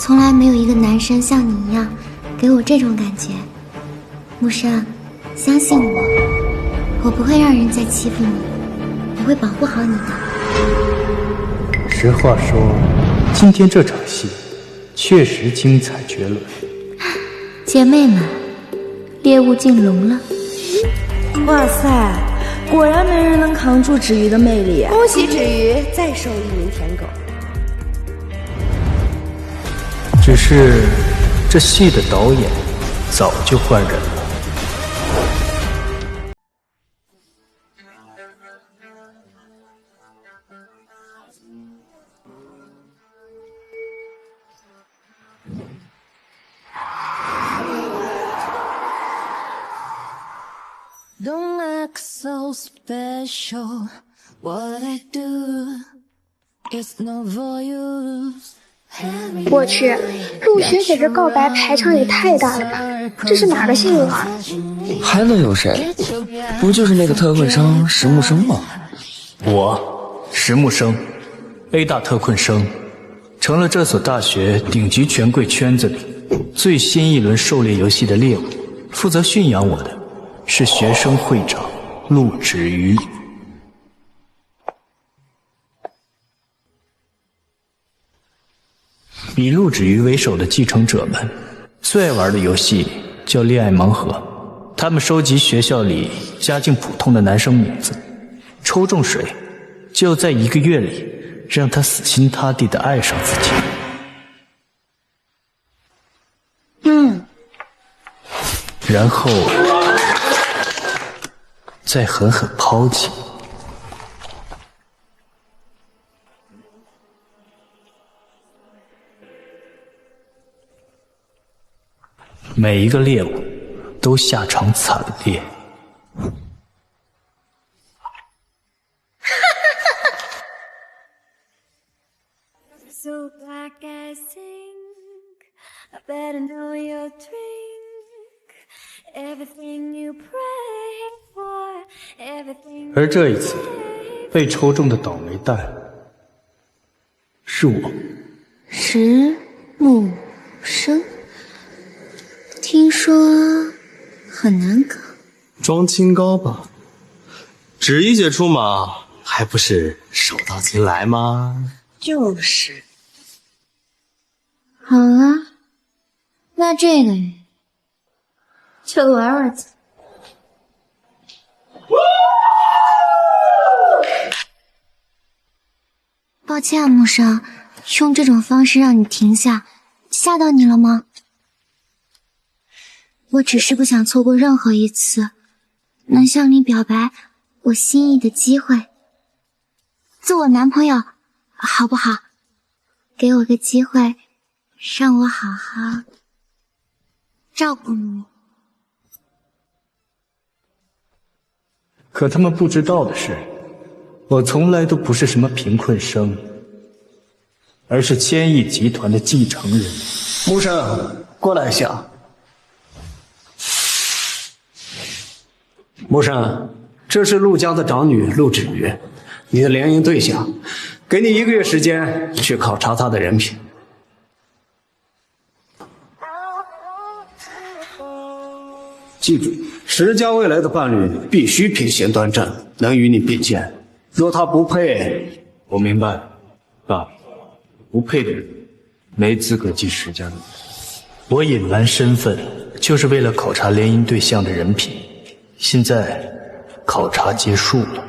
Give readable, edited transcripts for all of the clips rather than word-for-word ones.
从来没有一个男生像你一样给我这种感觉。木生，相信我，我不会让人再欺负你，我会保护好你的。实话说，今天这场戏确实精彩绝伦。姐妹们，猎物进笼了。哇塞，果然没人能扛住芷瑜的魅力。恭喜芷瑜再收一名舔狗。只是这戏的导演早就换人了。Don't act so special. What I do is no for you. 我去，陆学姐这告白排场也太大了吧！这是哪个新闻啊？还能有谁？不就是那个特困生石木生吗？我石木生 ，A 大特困生，成了这所大学顶级权贵圈子里最新一轮狩猎游戏的猎物。负责驯养我的是学生会长陆芷瑜。以陆芷瑜为首的继承者们最爱玩的游戏叫恋爱盲盒，他们收集学校里家境普通的男生名字，抽中谁就在1个月里让他死心塌地地爱上自己。然后再狠狠抛弃。每一个猎物都下场惨烈。So black I sink, I better know your drink. Everything you pray for, everything. 而这一次被抽中的倒霉蛋是我。石木生，听说很难搞。装清高吧，芷怡姐出马还不是手到擒来吗？就是。好了，那这个月就玩玩去。抱歉啊，木生，用这种方式让你停下，吓到你了吗？我只是不想错过任何一次能向你表白我心意的机会。做我男朋友好不好？给我个机会，让我好好照顾你。可他们不知道的是，我从来都不是什么贫困生，而是千亿集团的继承人。木生，过来一下。木生，这是陆家的长女陆芷瑜，你的联姻对象，给你1个月时间去考察她的人品。记住，石家未来的伴侣必须品行端正，能与你并肩。若他不配，我明白，爸，不配的人没资格进石家的。我隐瞒身份，就是为了考察联姻对象的人品。现在考察结束了。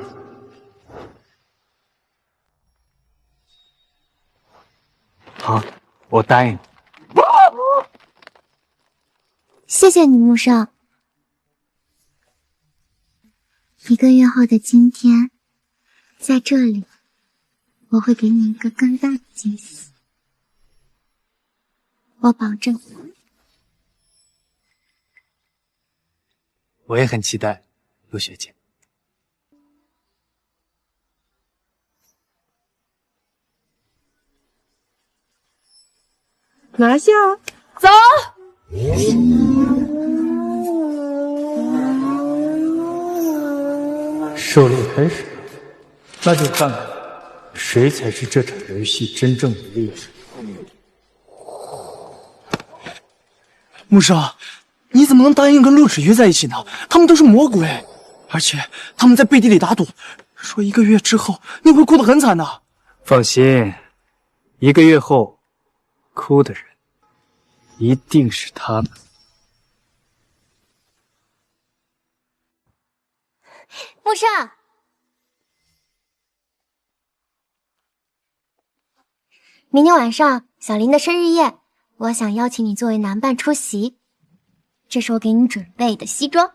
好，我答应你。谢谢你，木生。1个月后的今天，在这里，我会给你一个更大的惊喜。我保证。我也很期待，陆学姐。拿下，走。狩猎开始了，那就看看谁才是这场游戏真正的猎人。木生，你怎么能答应跟陆芷瑜在一起呢？他们都是魔鬼，而且他们在背地里打赌，说1个月之后你会哭得很惨的。放心，1个月后，哭的人一定是他们。木生，明天晚上小林的生日宴，我想邀请你作为男伴出席。这是我给你准备的西装。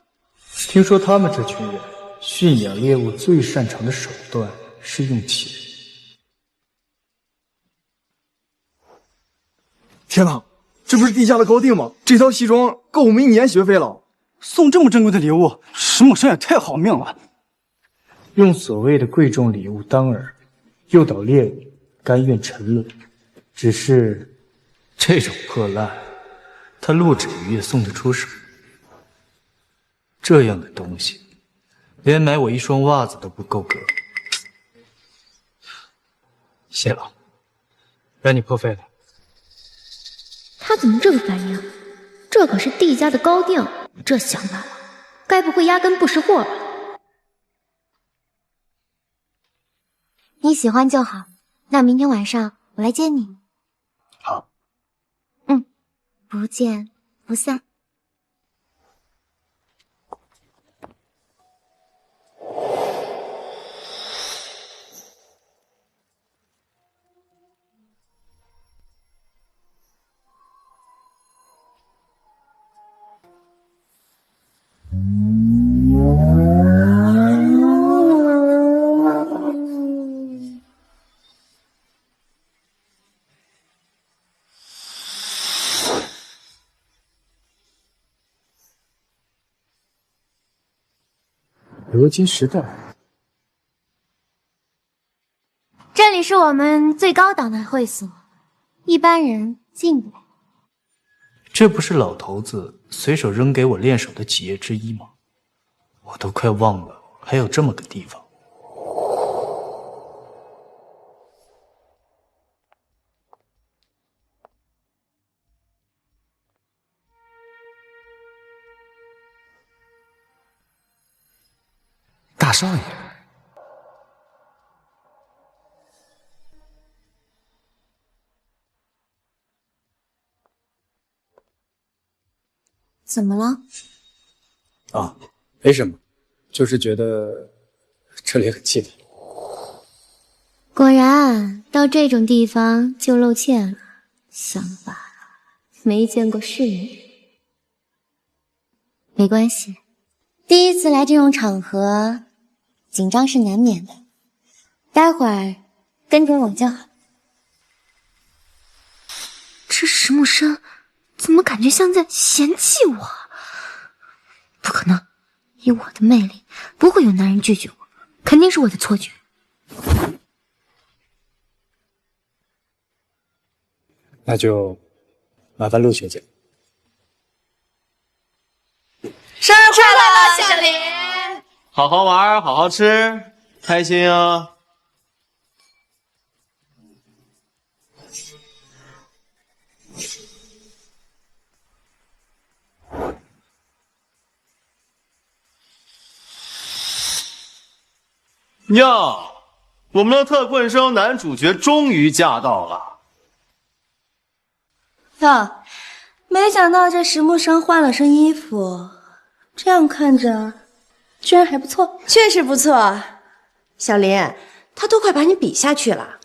听说他们这群人驯养猎物最擅长的手段是用钱。天哪，这不是地价的高定吗？这套西装够我们1年学费了。送这么珍贵的礼物，石木生也太好命了。用所谓的贵重礼物当饵，诱导猎物甘愿沉沦。只是这种破烂，他陆芷瑜也送得出手。这样的东西，连买我1双袜子都不够格。谢了，让你破费了。他怎么这个反应？这可是帝家的高定，这想法该不会压根不识货吧？你喜欢就好，那明天晚上我来接你。好。不见不散。罗金时代，这里是我们最高档的会所，一般人进不来。这不是老头子随手扔给我练手的企业之一吗？我都快忘了还有这么个地方。大少爷，怎么了？啊，没什么，就是觉得这里很气派。果然到这种地方就露怯了，想法没见过世面。没关系，第一次来这种场合，紧张是难免的。待会儿跟着我就好。这石木生怎么感觉像在嫌弃我？不可能，以我的魅力，不会有男人拒绝我，肯定是我的错觉。那就麻烦陆学姐。生日快乐，小林！好好玩，好好吃，开心啊！哟，我们的特困生男主角终于驾到了。哟，没想到这石木生换了身衣服，这样看着居然还不错。确实不错，小林，他都快把你比下去了。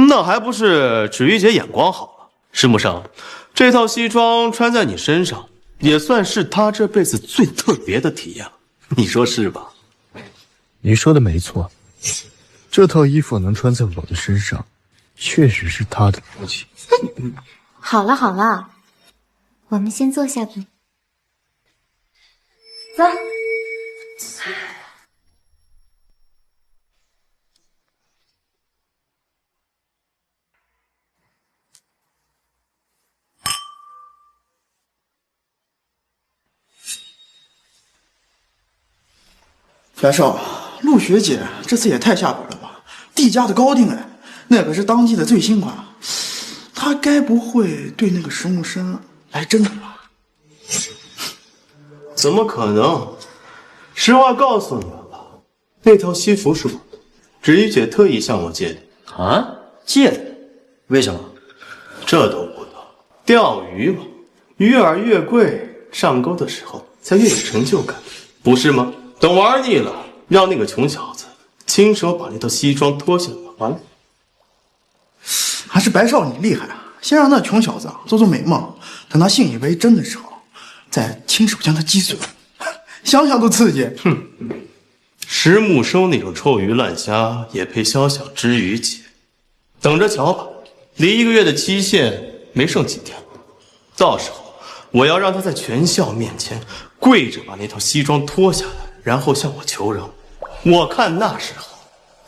那还不是芷玉姐眼光好了。石木生，这套西装穿在你身上，也算是他这辈子最特别的体验了，你说是吧？你说的没错，这套衣服能穿在我的身上，确实是他的福气。好了好了，我们先坐下吧。走。白少，陆学姐这次也太下本了吧！帝家的高定哎，那可是当季的最新款，她该不会对那个石木生来真的吧？怎么可能？实话告诉你们吧，那套西服是我的，芷怡姐特意向我借的。啊？借的？为什么？这都不懂。钓鱼嘛，鱼饵越贵，上钩的时候才越有成就感，不是吗？等玩腻了，让那个穷小子亲手把那套西装脱下来，完了。还是白少你厉害啊！先让那穷小子做做美梦，等他信以为真的时候，再亲手将他击碎，想想都刺激。哼，石木生那种臭鱼烂虾也配肖小之鱼姐？等着瞧吧，离1个月的期限没剩几天了，到时候我要让他在全校面前跪着把那套西装脱下来，然后向我求饶。我看那时候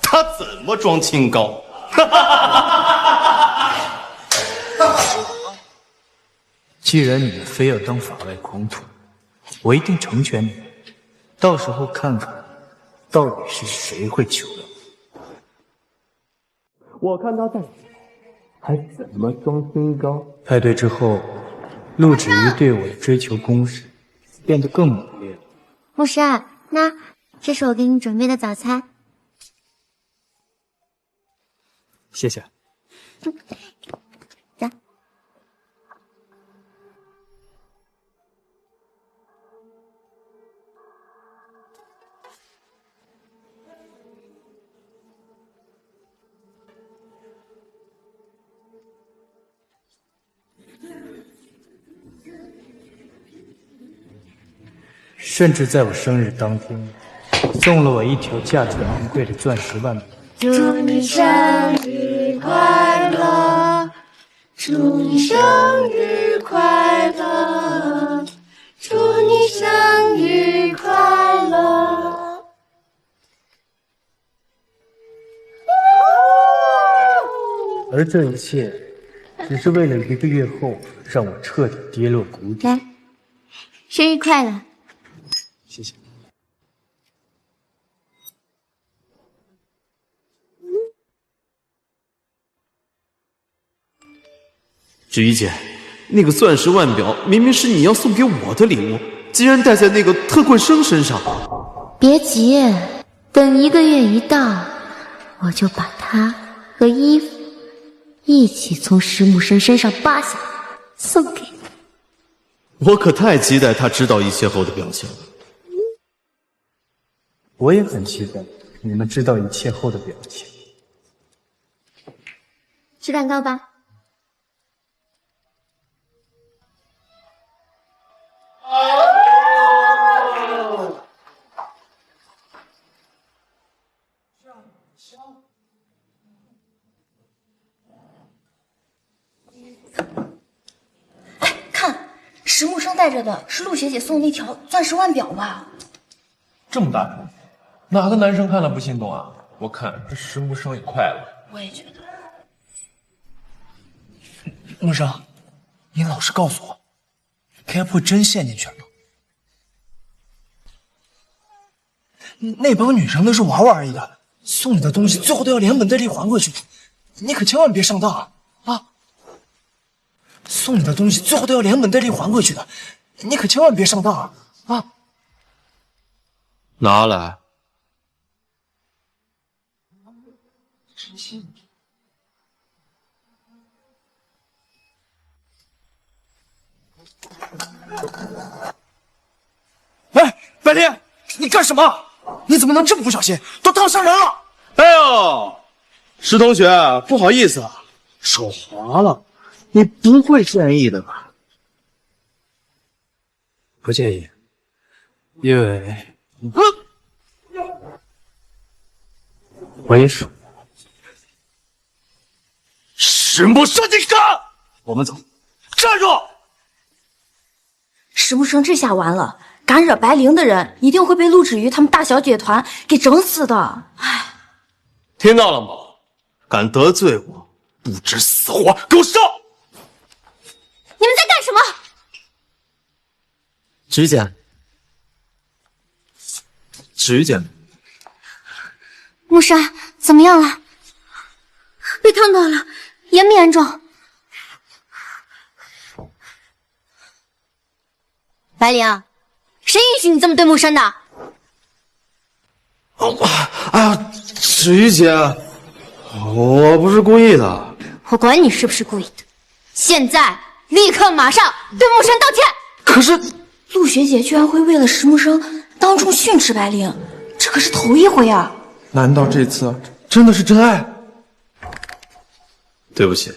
他怎么装清高。既然你们非要当法外狂徒，我一定成全你们。到时候看看，到底是谁会求饶。我看他在还怎么装清高。派对之后，陆芷怡对我的追求攻势变得更猛烈了。牧师，那这是我给你准备的早餐。谢谢。走。甚至在我生日当天，送了我一条价值昂贵的钻石腕表。祝你生日快乐，祝你生日快乐，祝你生日快乐。而这一切，只是为了1个月后让我彻底跌落谷底。来，生日快乐！谢谢。芷怡姐，那个钻石腕表明明是你要送给我的礼物，竟然戴在那个特困生身上。别急，等1个月一到，我就把它和衣服一起从石木生身上扒下来，送给你。我可太期待他知道一切后的表现了。我也很期待你们知道一切后的表情。吃蛋糕吧。看，石木生戴着的是陆学姐送的那条钻石腕表吧？这么大牌，哪个男生看了不心动啊？我看这石木生也快了。我也觉得。木生，你老实告诉我，该不会真陷进去了吧？那帮女生都是玩玩而已的，送你的东西最后都要连本带利还回去，你可千万别上当啊！送你的东西最后都要连本带利还回去的，你可千万别上当啊！拿来。哎，白莲，你干什么？你怎么能这么不小心？都烫伤人了！哎呦，石同学，不好意思啊，手滑了，你不会介意的吧？不介意，因为我也属。石木生，你敢！我们走，站住！石木生这下完了，敢惹白灵的人一定会被陆芷瑜他们大小姐团给整死的。唉，听到了吗？敢得罪我，不知死活，给我上！你们在干什么？芷怡姐，芷怡姐，木山怎么样了？被烫到了，严不严重？白灵，谁允许你这么对木生的？哎呀，芷玉姐，我不是故意的。我管你是不是故意的，现在立刻马上对木生道歉。可是陆学姐居然会为了石木生当众训斥白灵，这可是头一回啊！难道这次真的是真爱？对不起，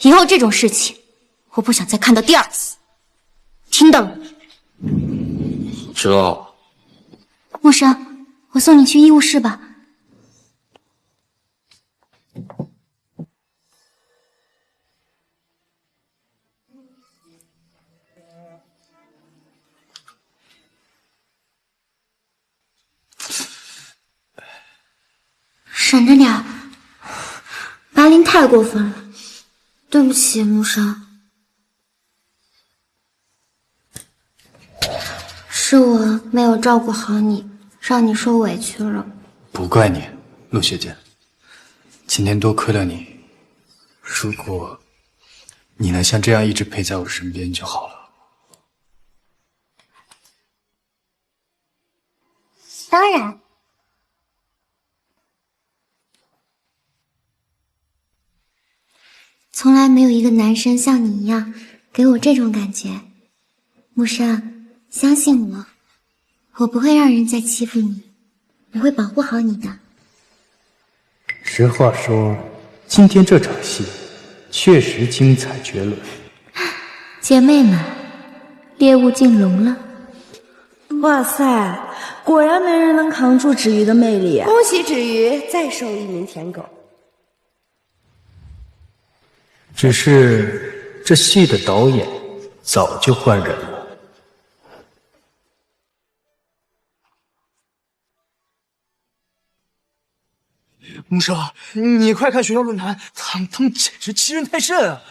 以后这种事情，我不想再看到第二次。听到了吗？知道了。木生，我送你去医务室吧。省着点，白灵太过分了，对不起，木生，是我没有照顾好你，让你受委屈了。不怪你，陆学姐，今天多亏了你。如果你能像这样一直陪在我身边就好了。当然。从来没有一个男生像你一样给我这种感觉，木生，相信我，我不会让人再欺负你，我会保护好你的。实话说，今天这场戏确实精彩绝伦。姐妹们，猎物进笼了。哇塞，果然没人能扛住芷瑜的魅力啊！恭喜芷瑜再收一名舔狗。只是这戏的导演早就换人了。木生，你快看学校论坛，他们简直欺人太甚啊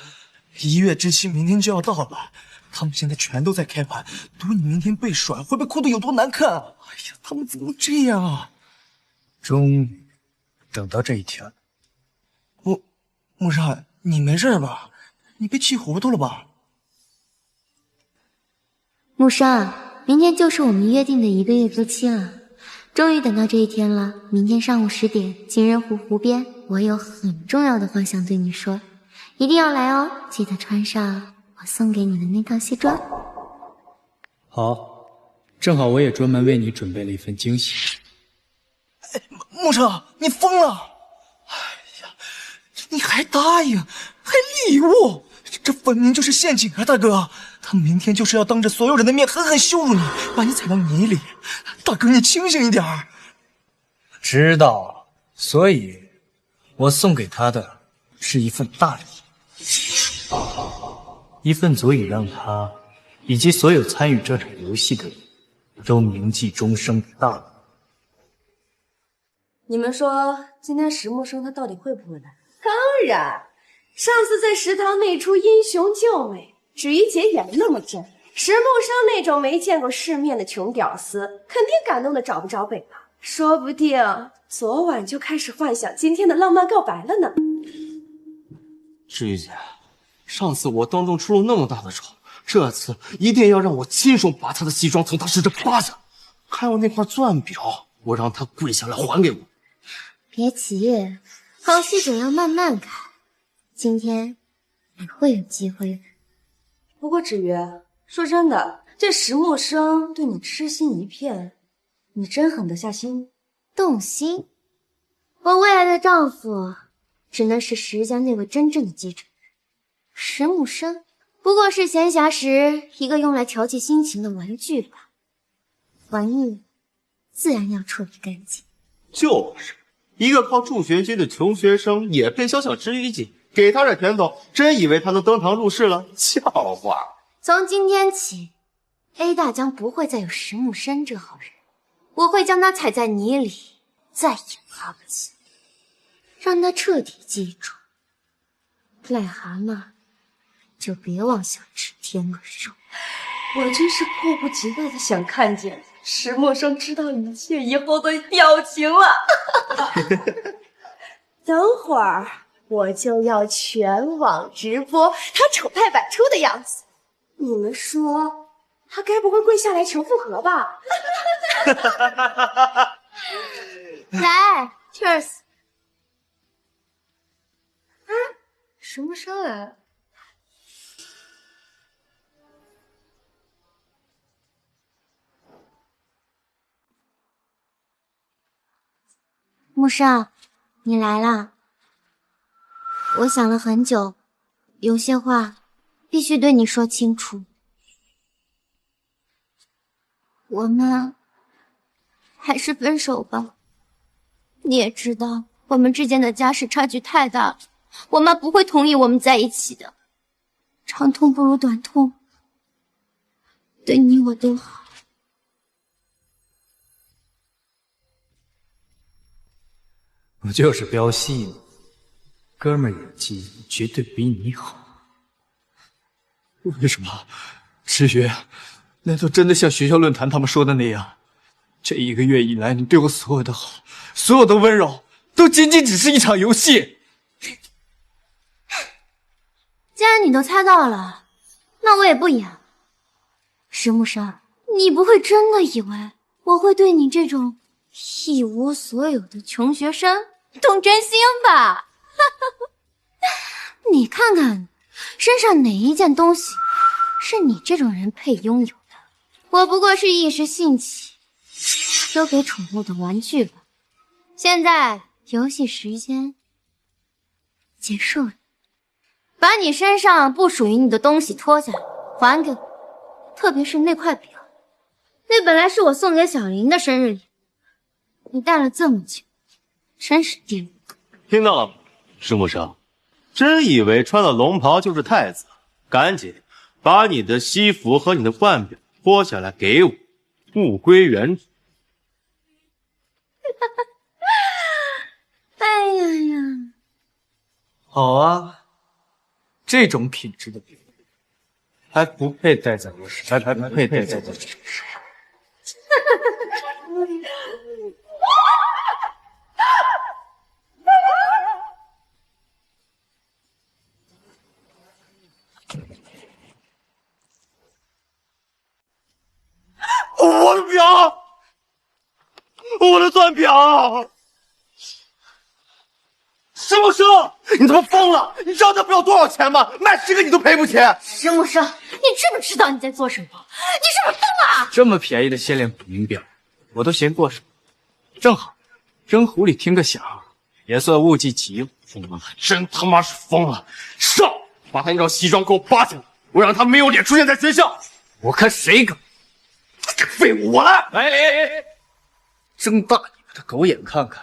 ！1月之期明天就要到了，他们现在全都在开盘，赌你明天被甩会被哭得有多难看啊！哎呀，他们怎么这样啊？终于等到这一天了。木生，你没事吧？你被气糊涂了吧？木生，明天就是我们约定的1个月之期了。终于等到这一天了，明天上午10点，情人湖湖边，我有很重要的话想对你说，一定要来哦！记得穿上我送给你的那套西装。好，正好我也专门为你准备了一份惊喜。木生，你疯了！哎呀，你还答应，还礼物，这分明就是陷阱啊，大哥！他们明天就是要当着所有人的面狠狠羞辱你，把你踩到泥里。大哥，你清醒一点儿。知道，所以我送给他的是一份大礼，一份足以让他以及所有参与这场游戏的人都铭记终生的大礼。你们说今天石木生他到底会不会来？当然，上次在食堂那出英雄救美，芷瑜姐演得那么真，石木生那种没见过世面的穷屌丝，肯定感动的找不着北吧？说不定昨晚就开始幻想今天的浪漫告白了呢。芷瑜姐，上次我当众出了那么大的丑，这次一定要让我亲手把他的西装从他身上扒下，还有那块钻表，我让他跪下来还给我。别急，好戏总要慢慢看，今天你会有机会的。不过芷瑜，说真的，这石木生对你痴心一片，你真狠得下心？动心？我未来的丈夫只能是石家那位真正的继承人，石木生不过是闲暇时一个用来调剂心情的玩具吧，玩腻自然要处理干净。就是一个靠助学金的穷学生也配小小芷瑜姐，给他点甜头，真以为他能登堂入室了？笑话！从今天起 ，A 大将不会再有石木生这好人，我会将他踩在泥里，再也爬不起，让他彻底记住，癞蛤蟆就别妄想吃天鹅肉。我真是迫不及待的想看见石木生知道一切以后的表情了。等会儿我就要全网直播他丑态百出的样子，你们说他该不会跪下来求复合吧？来 ，Cheers！ 啊，什么声来？木少，你来了。我想了很久，有些话必须对你说清楚。我们还是分手吧。你也知道，我们之间的家世差距太大了，我妈不会同意我们在一起的。长痛不如短痛，对你我都好。我就是飙戏呢，哥们儿演技绝对比你好。为什么？池鱼，难道真的像学校论坛他们说的那样，这1个月以来你对我所有的好，所有的温柔，都仅仅只是一场游戏？既然你都猜到了，那我也不演了。石木生，你不会真的以为我会对你这种一无所有的穷学生动真心吧？你看看，身上哪一件东西是你这种人配拥有的？我不过是一时兴起丢给宠物的玩具吧。现在游戏时间结束了，把你身上不属于你的东西脱下来还给我，特别是那块表，那本来是我送给小林的生日礼物，你戴了这么久，真是玷污。听到了吗，石木生？真以为穿了龙袍就是太子？赶紧把你的西服和你的腕表脱下来给我，物归原主。哎呀呀！好啊，这种品质的表还不配戴在我身上，还不配戴在我身上。我的表，我的钻表！石木生，你他妈疯了！你知道这表多少钱吗？卖10个你都赔不起！石木生，你知不知道你在做什么？你是不是疯了？这么便宜的限量名表，我都嫌过手，正好扔湖里听个响，也算物尽其用。疯了，真他妈是疯了！上，把他那套西装给我扒下来，我让他没有脸出现在学校。我看谁敢！废物，我来！哎！睁大你们的狗眼看看，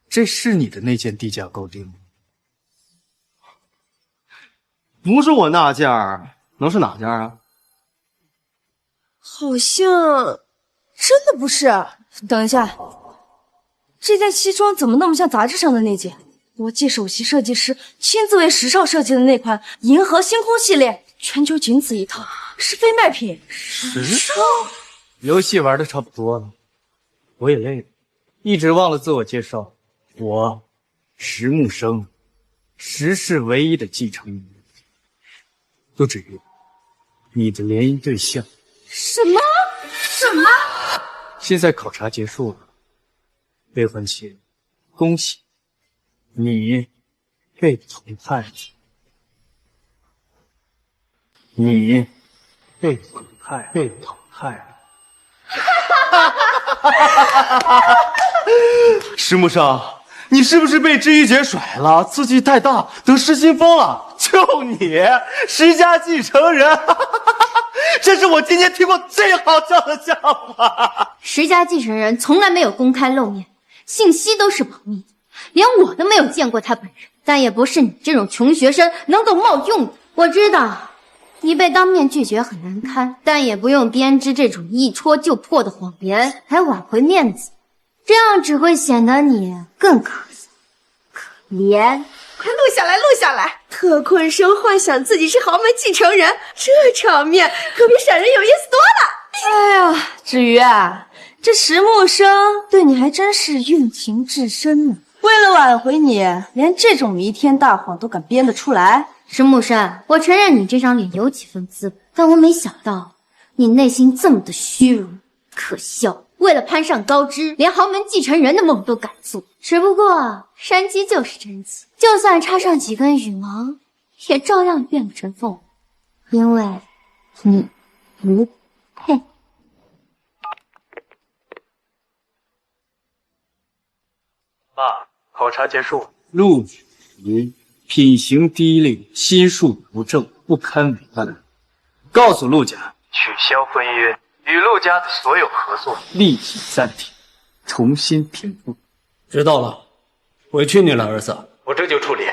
这是你的那件低价高定吗？不是我那件儿，能是哪件啊？好像真的不是。等一下，这件西装怎么那么像杂志上的那件？国际首席设计师亲自为时尚设计的那款银河星空系列，全球仅此一套，是非卖品。时尚？游戏玩的差不多了，我也累了，一直忘了自我介绍。我石木生，石氏唯一的继承人，陆芷玉，你的联姻对象。什么？现在考察结束了，未婚妻，恭喜你被淘汰了。你被淘汰了。石木生，你是不是被知玉姐甩了？自己太大，得失心疯了。就你，石家继承人，这是我今天听过最好笑的笑话。石家继承人从来没有公开露面，信息都是保密的，连我都没有见过他本人。但也不是你这种穷学生能够冒用的。我知道你被当面拒绝很难堪，但也不用编织这种一戳就破的谎言来挽回面子，这样只会显得你更可怜。快录下来，录下来！特困生幻想自己是豪门继承人，这场面可比闪人有意思多了。哎呀，芷瑜啊，这石木生对你还真是用情至深呢。为了挽回你，连这种弥天大谎都敢编得出来。石木生，我承认你这张脸有几分滋味，但我没想到你内心这么的虚荣，可笑！为了攀上高枝，连豪门继承人的梦都敢做。只不过山鸡就是真鸡，就算插上几根羽毛，也照样变不成凤凰，因为你不配。爸，考察结束。陆子瑜品行低劣，心术不正，不堪为伴。告诉陆家，取消婚约，与陆家的所有合作立即暂停，重新评估。知道了，委屈你了，儿子。我这就处理。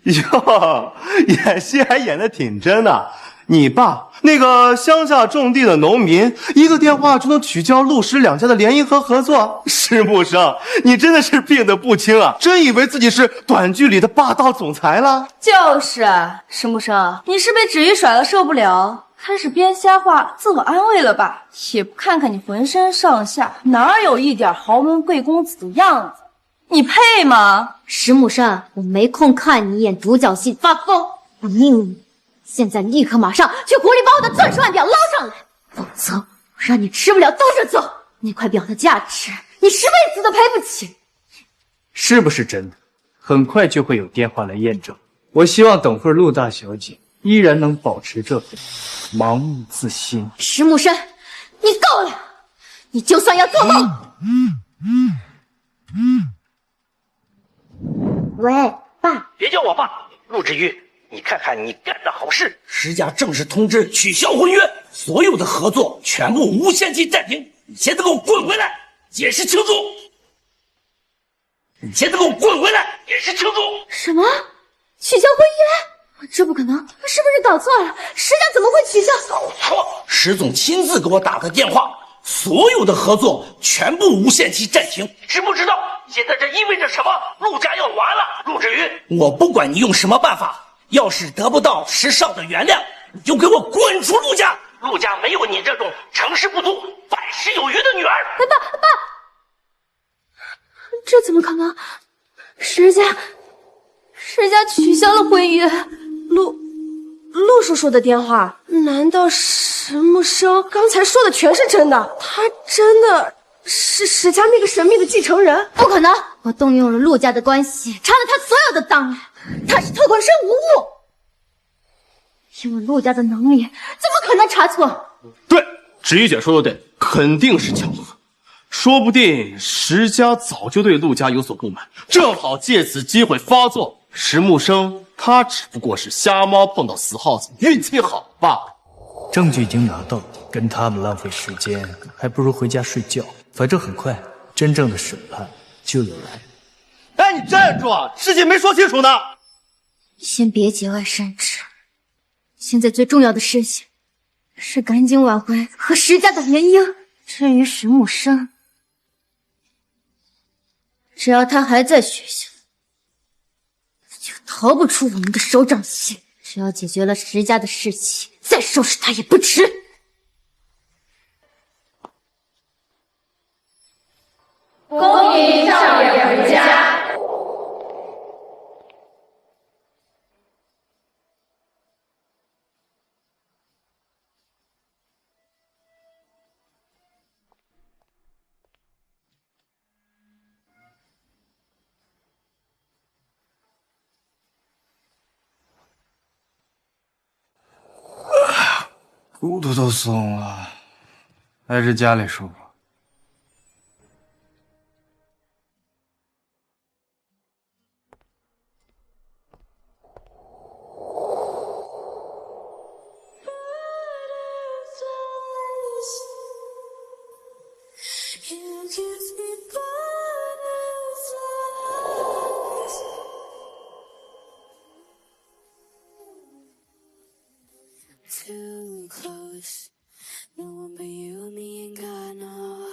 哟，演戏还演得挺真的。你爸那个乡下种地的农民，一个电话就能取消陆石两家的联姻和合作。石木生，你真的是病得不轻啊！真以为自己是短剧里的霸道总裁了？就是啊，石木生，你是被芷玉甩了受不了，开始编瞎话自我安慰了吧？也不看看你浑身上下哪有一点豪门贵公子的样子，你配吗？石木生，我没空看你演独角戏发疯，我命令你现在立刻马上去谷里把我的钻石腕表捞上来，否则我让你吃不了兜着走。那块表的价值，你10辈子都赔不起。是不是真的？很快就会有电话来验证。我希望等会陆大小姐依然能保持这份盲目自信。石木生，你够了！你就算要做梦，喂，爸，别叫我爸，陆芷玉，你看看你干的好事！石家正式通知取消婚约，所有的合作全部无限期暂停。你现在给我滚回来，解释清楚！你现在给我滚回来，解释清楚！什么？取消婚约？这不可能！是不是搞错了？石家怎么会取消？搞错！石总亲自给我打的电话，所有的合作全部无限期暂停。知不知道现在这意味着什么？陆家要完了！陆芷玉，我不管你用什么办法，要是得不到石少的原谅，你就给我滚出陆家！陆家没有你这种成事不足败事有余的女儿。爸，这怎么可能？石家取消了婚约。陆叔叔的电话，难道石木生刚才说的全是真的？他真的是石家那个神秘的继承人？不可能！我动用了陆家的关系，查了他所有的档案，他是特捆生无误。因为陆家的能力，怎么可能查错？对，芷玉姐说的对，肯定是巧合。说不定石家早就对陆家有所不满，正好借此机会发作。石木生他只不过是瞎猫碰到死耗子，运气好罢了。证据已经拿到，跟他们浪费时间，还不如回家睡觉。反正很快，真正的审判就要来。哎，你站住啊！事情没说清楚呢。先别节外生枝，现在最重要的事情是赶紧挽回和石家的联姻。至于石木生，只要他还在学校，就逃不出我们的手掌心。只要解决了石家的事情，再收拾他也不迟。恭迎少爷回家。骨头都松了，还是家里舒服。Too close, no one but you, me and God know.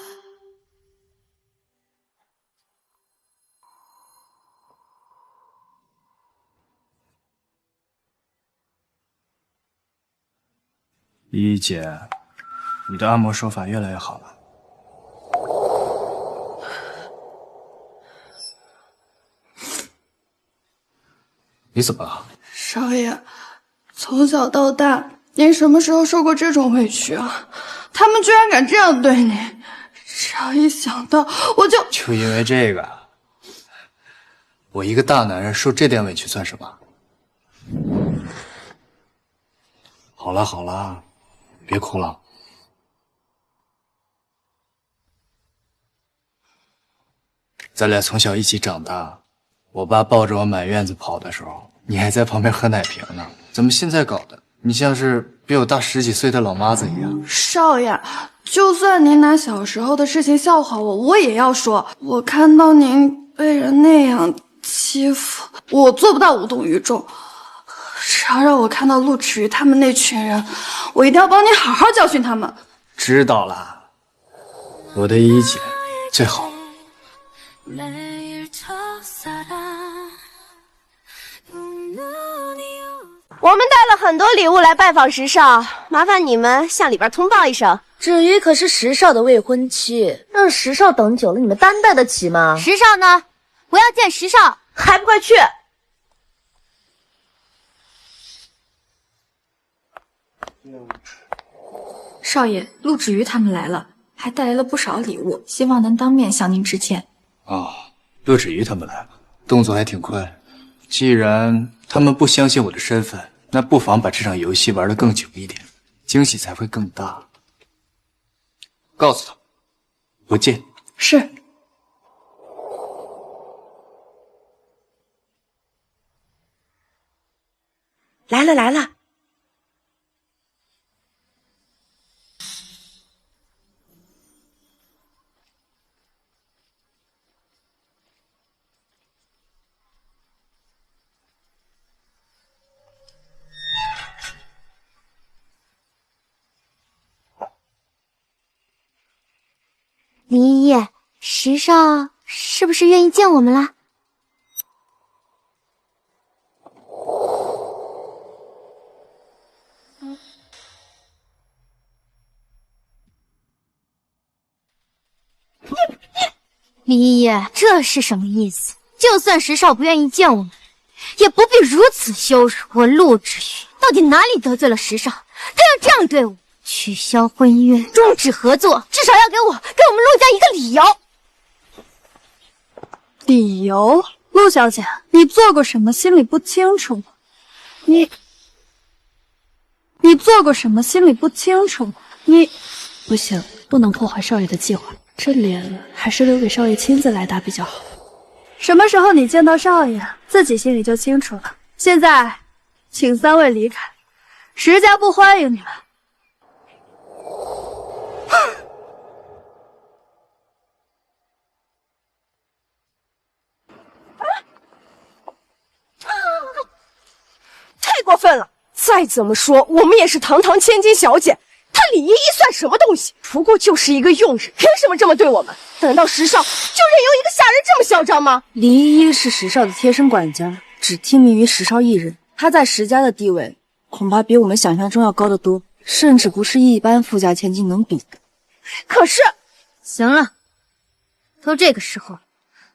依依姐，你的按摩手法越来越好了。你怎么了？少爷，从小到大，你什么时候受过这种委屈啊？他们居然敢这样对你，只要一想到我就……就因为这个，我一个大男人受这点委屈算什么？好了好了，别哭了。咱俩从小一起长大，我爸抱着我满院子跑的时候，你还在旁边喝奶瓶呢。怎么现在搞的？你像是比我大10几岁的老妈子一样。少爷，就算您拿小时候的事情笑话我，我也要说，我看到您被人那样欺负，我做不到无动于衷。只要让我看到陆芷瑜他们那群人，我一定要帮你好好教训他们。知道了，我的一姐最好。我们带了很多礼物来拜访石少，麻烦你们向里边通报一声。芷瑜可是石少的未婚妻，让石少等久了，你们担待得起吗？石少呢？我要见石少，还不快去！少爷，陆芷瑜他们来了，还带来了不少礼物，希望能当面向您致歉。哦，陆芷瑜他们来了，动作还挺快。既然他们不相信我的身份，那不妨把这场游戏玩得更久一点，惊喜才会更大。告诉他，不见。是。来了来了。林依依，石少是不是愿意见我们了？林依依，这是什么意思？就算石少不愿意见我们，也不必如此羞辱我陆芷瑜。到底哪里得罪了石少？他要这样对我？取消婚约，终止合作，至少要给我们陆家一个理由。理由？陆小姐，你做过什么心里不清楚吗？你做过什么心里不清楚吗？不行，不能破坏少爷的计划，这脸还是留给少爷亲自来打比较好。什么时候你见到少爷，自己心里就清楚了。现在，请3位离开，石家不欢迎你们。太过分了！再怎么说，我们也是堂堂千金小姐，她李依依算什么东西？不过就是一个佣人，凭什么这么对我们？难道石少就任由一个下人这么嚣张吗？林依依是石少的贴身管家，只听命于石少一人。她在石家的地位，恐怕比我们想象中要高得多，甚至不是一般富家千金能比的。可是，行了，都这个时候了，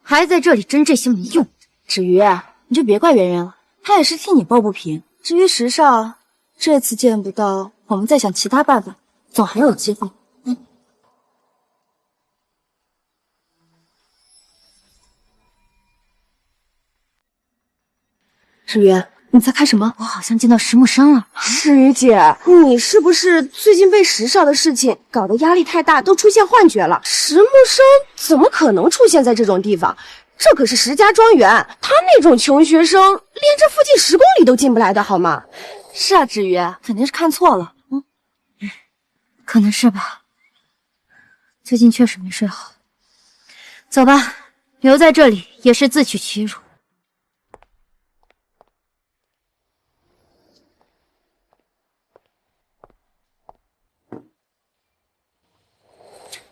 还在这里争这些没用的。芷瑜，你就别怪圆圆了，她也是替你抱不平。至于石少，这次见不到，我们再想其他办法，总还有机会。芷瑜，你在看什么？我好像见到石木生了。芷瑜姐，你是不是最近被石少的事情搞得压力太大，都出现幻觉了？石木生怎么可能出现在这种地方？这可是石家庄园，他那种穷学生连这附近10公里都进不来的好吗？是啊，芷瑜，肯定是看错了。可能是吧。最近确实没睡好。走吧，留在这里也是自取其辱。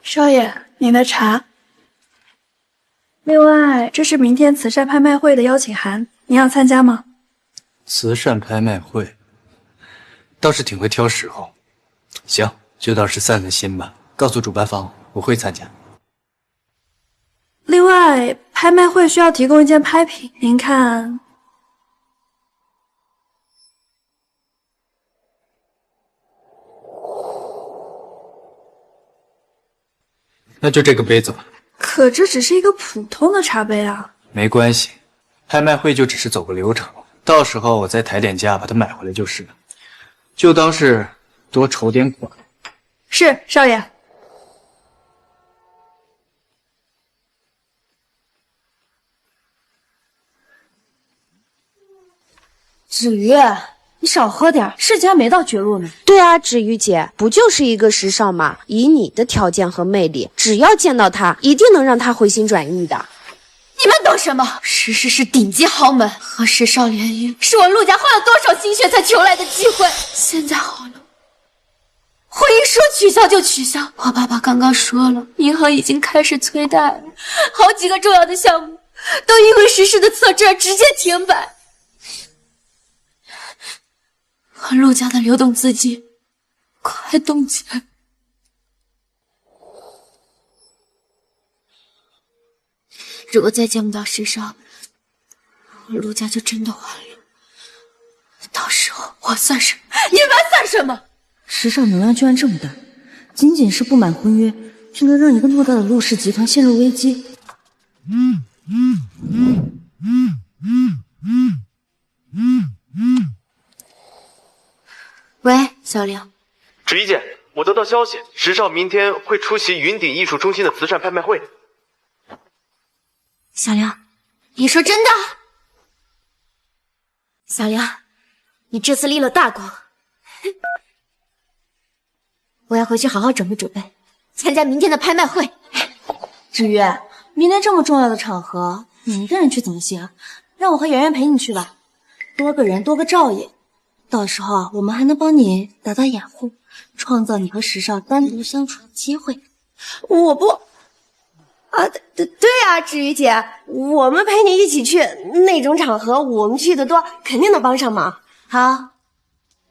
少爷，您的茶。另外，这是明天慈善拍卖会的邀请函，您要参加吗？慈善拍卖会，倒是挺会挑时候。行，就当是散散心吧。告诉主办方，我会参加。另外，拍卖会需要提供一件拍品，您看。那就这个杯子吧。可这只是一个普通的茶杯啊。没关系，拍卖会就只是走个流程，到时候我再抬点价把它买回来就是了，就当是多筹点款。是，少爷。芷瑜，你少喝点，事情还没到绝路呢。对啊，芷瑜姐，不就是一个时尚吗？以你的条件和魅力，只要见到他，一定能让他回心转意的。你们懂什么？时势是顶级豪门，和时少联姻，是我陆家花了多少心血才求来的机会。现在好了，婚姻说取消就取消。我爸爸刚刚说了，银行已经开始催贷了，好几个重要的项目都因为时势的侧置而直接停摆。和陆家的流动资金快冻结。如果再见不到时少，陆家就真的完了。到时候我算什么？你们算什么？时少能量居然这么大，仅仅是不满婚约，就能让一个偌大的陆氏集团陷入危机。喂，小玲。芷怡姐，我得到消息，时少明天会出席云顶艺术中心的慈善拍卖会。小玲，你说真的？小玲，你这次立了大功，我要回去好好准备准备，参加明天的拍卖会。芷瑜，明天这么重要的场合，你一个人去怎么行啊？让我和圆圆陪你去吧，多个人多个照应。到时候我们还能帮你打打掩护，创造你和时少单独相处的机会。我不啊，对啊，芷瑜姐，我们陪你一起去那种场合，我们去的多，肯定能帮上忙。好，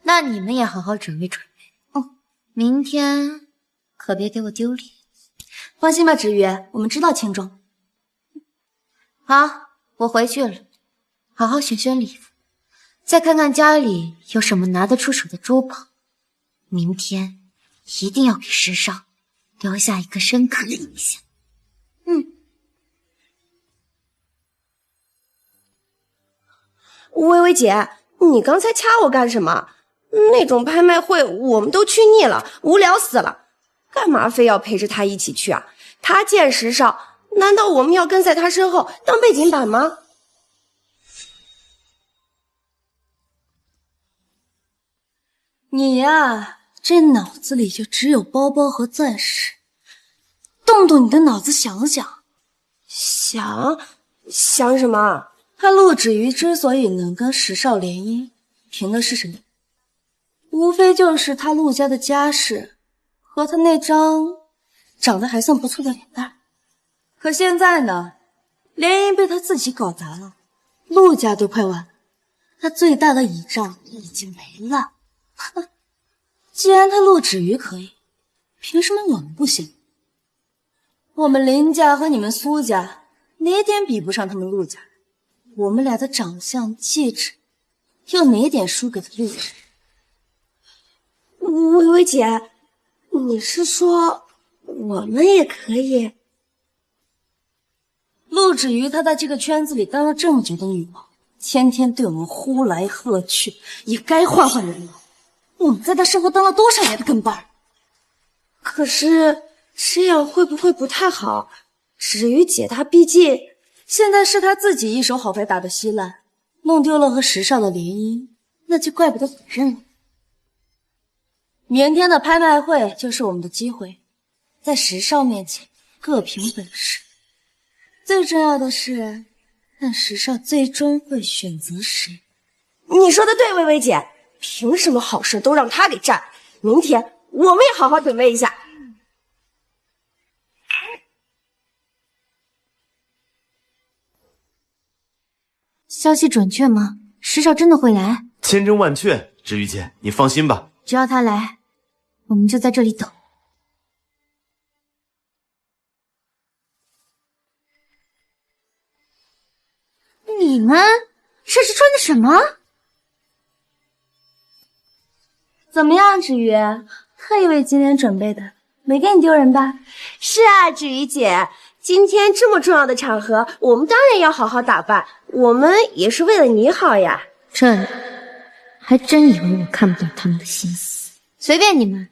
那你们也好好准备准备哦，明天可别给我丢脸。放心吧，芷瑜，我们知道轻重。好，我回去了，好好选选礼服，再看看家里有什么拿得出手的珠宝，明天一定要给时少留下一个深刻的印象。微微姐，你刚才掐我干什么？那种拍卖会我们都去腻了，无聊死了，干嘛非要陪着他一起去啊？他见时少，难道我们要跟在他身后当背景板吗？你呀，这脑子里就只有包包和钻石，动动你的脑子想想。想什么？他陆芷瑜之所以能跟时少联姻，凭的是什么？无非就是他陆家的家世和他那张长得还算不错的脸蛋。可现在呢，联姻被他自己搞砸了，陆家都快完了，他最大的倚仗已经没了。既然他陆芷瑜可以，凭什么我们不行？我们林家和你们苏家哪点比不上他们陆家？我们俩的长相气质又哪点输给了陆家？微微姐，你是说我们也可以？陆芷瑜她在这个圈子里当了这么久的女王，天天对我们呼来喝去，也该换换人了。我们在她身后当了多少年的跟班？可是这样会不会不太好？芷瑜姐她毕竟现在是她自己一手好牌打得稀烂，弄丢了和时少的联姻，那就怪不得别人了。明天的拍卖会就是我们的机会，在时少面前各凭本事。最重要的是，看时少最终会选择谁。你说的对，微微姐，凭什么好事都让他给占？明天我们也好好准备一下。消息准确吗？时少真的会来？千真万确，芷瑜姐，你放心吧。只要他来，我们就在这里等。你们这是穿的什么？怎么样，芷瑜？特意为今天准备的，没给你丢人吧？是啊，芷瑜姐，今天这么重要的场合，我们当然要好好打扮，我们也是为了你好呀。这还真以为我看不懂他们的心思，随便你们，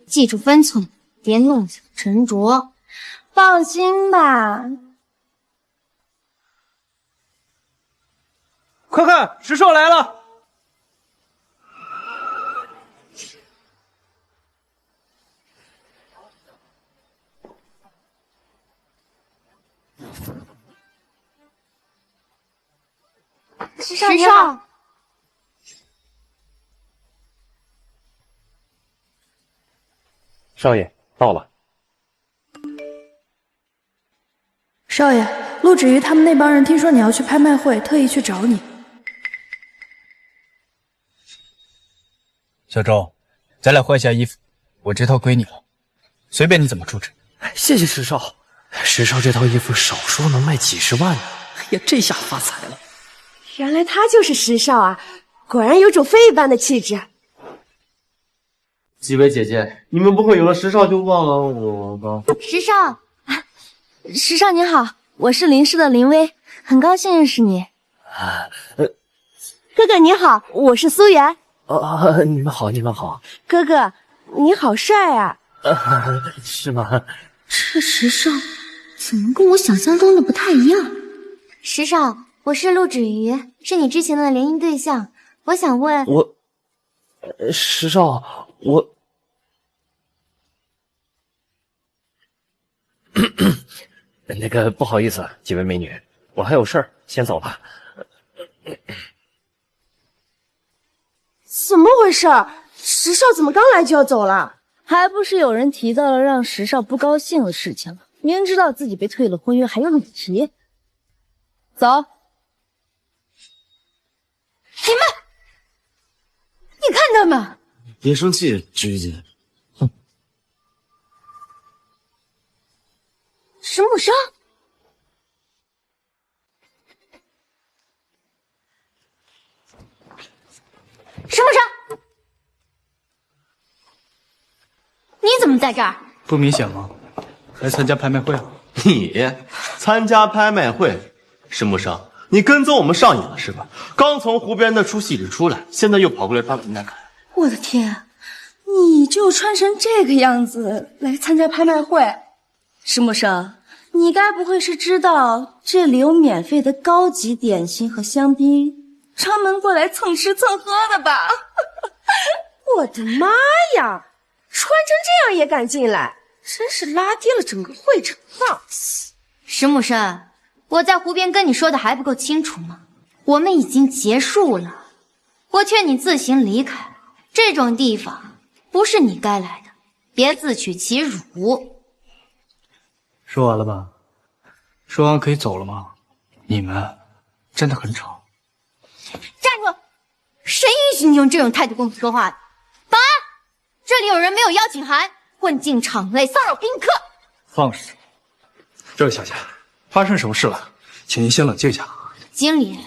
记住分寸，别弄巧成拙。放心吧。快看，石少来了！石少，少爷到了。少爷，陆芷瑜他们那帮人听说你要去拍卖会，特意去找你。小周，咱俩换下衣服，我这套归你了，随便你怎么处置。谢谢石少，石少这套衣服少说能卖几十万呢。哎呀，这下发财了。原来他就是石少啊，果然有种非一般的气质。几位姐姐，你们不会有了石少就忘了我吧？石少，石少你好，我是林氏的林薇，很高兴认识你。哥哥你好，我是苏媛。你们好，你们好。哥哥，你好帅啊！是吗？这石少怎么跟我想象中的不太一样？石少，我是陆芷瑜，是你之前的联姻对象。我想问，石少，那个不好意思，几位美女，我还有事儿，先走了。怎么回事？石少怎么刚来就要走了？还不是有人提到了让石少不高兴的事情了？明知道自己被退了婚约，还用你提？走！你看他们，别生气，芷瑜姐。石木生，石木生，你怎么在这儿？不明显吗？来参加拍卖会啊？你参加拍卖会？石木生，你跟踪我们上瘾了是吧？刚从湖边那出戏里出来，现在又跑过来抓我们家看。我的天，你就穿成这个样子来参加拍卖会？石木生，你该不会是知道这里有免费的高级点心和香槟，专门过来蹭吃蹭喝的吧？我的妈呀，穿成这样也敢进来，真是拉低了整个会场档次。石木生，我在湖边跟你说的还不够清楚吗？我们已经结束了，我劝你自行离开，这种地方不是你该来的，别自取其辱。说完了吧？说完可以走了吗？你们真的很吵。站住！谁允许你用这种态度跟我说话的？保安，这里有人没有邀请函，混进场内骚扰宾客。放肆！这位小姐，发生什么事了？请您先冷静一下。经理，